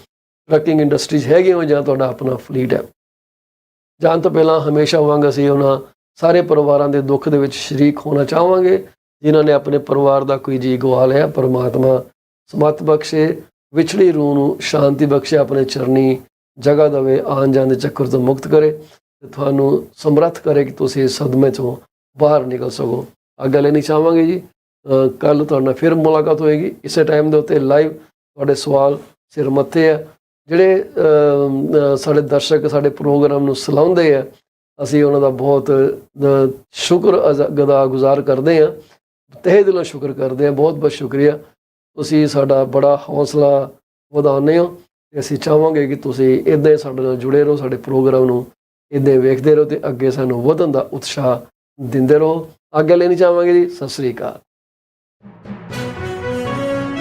ਟਰੱਕਿੰਗ ਇੰਡਸਟਰੀ 'ਚ ਹੈਗੇ ਹੋ ਜਾਂ ਤੁਹਾਡਾ ਆਪਣਾ ਫਲੀਟ ਹੈ। ਜਾਣ ਤੋਂ ਪਹਿਲਾਂ ਹਮੇਸ਼ਾ ਵਾਂਗ ਅਸੀਂ ਉਹਨਾਂ ਸਾਰੇ ਪਰਿਵਾਰਾਂ ਦੇ ਦੁੱਖ ਦੇ ਵਿੱਚ ਸ਼ਰੀਕ ਹੋਣਾ ਚਾਹਾਂਗੇ ਜਿਨ੍ਹਾਂ ਨੇ ਆਪਣੇ ਪਰਿਵਾਰ ਦਾ ਕੋਈ ਜੀ ਗਵਾ ਲਿਆ। ਪਰਮਾਤਮਾ ਸਮਤ ਬਖਸ਼ੇ, ਵਿਛੜੀ ਰੂਹ ਨੂੰ ਸ਼ਾਂਤੀ ਬਖਸ਼ੇ, ਆਪਣੇ ਚਰਨੀ ਜਗ੍ਹਾ ਦੇਵੇ, ਆਉਣ ਜਾਣ ਦੇ ਚੱਕਰ ਤੋਂ ਮੁਕਤ ਕਰੇ ਤੇ ਤੁਹਾਨੂੰ ਸਮਰੱਥ ਕਰੇ ਕਿ ਤੁਸੀਂ ਇਸ ਸਦਮੇ ਤੋਂ ਬਾਹਰ ਨਿਕਲ ਸਕੋ। ਅੱਗੇ ਲੈਣੀ ਚਾਹਾਂਗੇ ਜੀ ਕੱਲ੍ਹ ਤੁਹਾਡੇ ਨਾਲ ਫਿਰ ਮੁਲਾਕਾਤ ਹੋਏਗੀ ਇਸੇ ਟਾਈਮ ਦੇ ਉੱਤੇ ਲਾਈਵ। ਤੁਹਾਡੇ ਸਵਾਲ ਸਿਰ ਮੱਥੇ ਆ, ਜਿਹੜੇ ਸਾਡੇ ਦਰਸ਼ਕ ਸਾਡੇ ਪ੍ਰੋਗਰਾਮ ਨੂੰ ਸਲਾਹੁੰਦੇ ਆ, ਅਸੀਂ ਉਹਨਾਂ ਦਾ ਬਹੁਤ ਸ਼ੁਕਰ ਗੁਜ਼ਾਰ ਕਰਦੇ ਹਾਂ, ਤਹਿ ਦਿਲੋਂ ਸ਼ੁਕਰ ਕਰਦੇ ਹਾਂ। ਬਹੁਤ ਬਹੁਤ ਸ਼ੁਕਰੀਆ। ਤੁਸੀਂ ਸਾਡਾ ਬੜਾ ਹੌਸਲਾ ਵਧਾਉਂਦੇ ਹੋ ਤੇ ਅਸੀਂ ਚਾਹਾਂਗੇ ਕਿ ਤੁਸੀਂ ਇੱਦਾਂ ਹੀ ਸਾਡੇ ਨਾਲ ਜੁੜੇ ਰਹੋ, ਸਾਡੇ ਪ੍ਰੋਗਰਾਮ ਨੂੰ ਇੱਦਾਂ ਹੀ ਵੇਖਦੇ ਰਹੋ ਤੇ ਅੱਗੇ ਸਾਨੂੰ ਵਧਣ ਦਾ ਉਤਸ਼ਾਹ ਦਿੰਦੇ ਰਹੋ। ਆਗਿਆ ਲੈਣੀ ਚਾਹਾਂਗੇ ਜੀ। ਸਤਿ ਸ੍ਰੀ ਅਕਾਲ।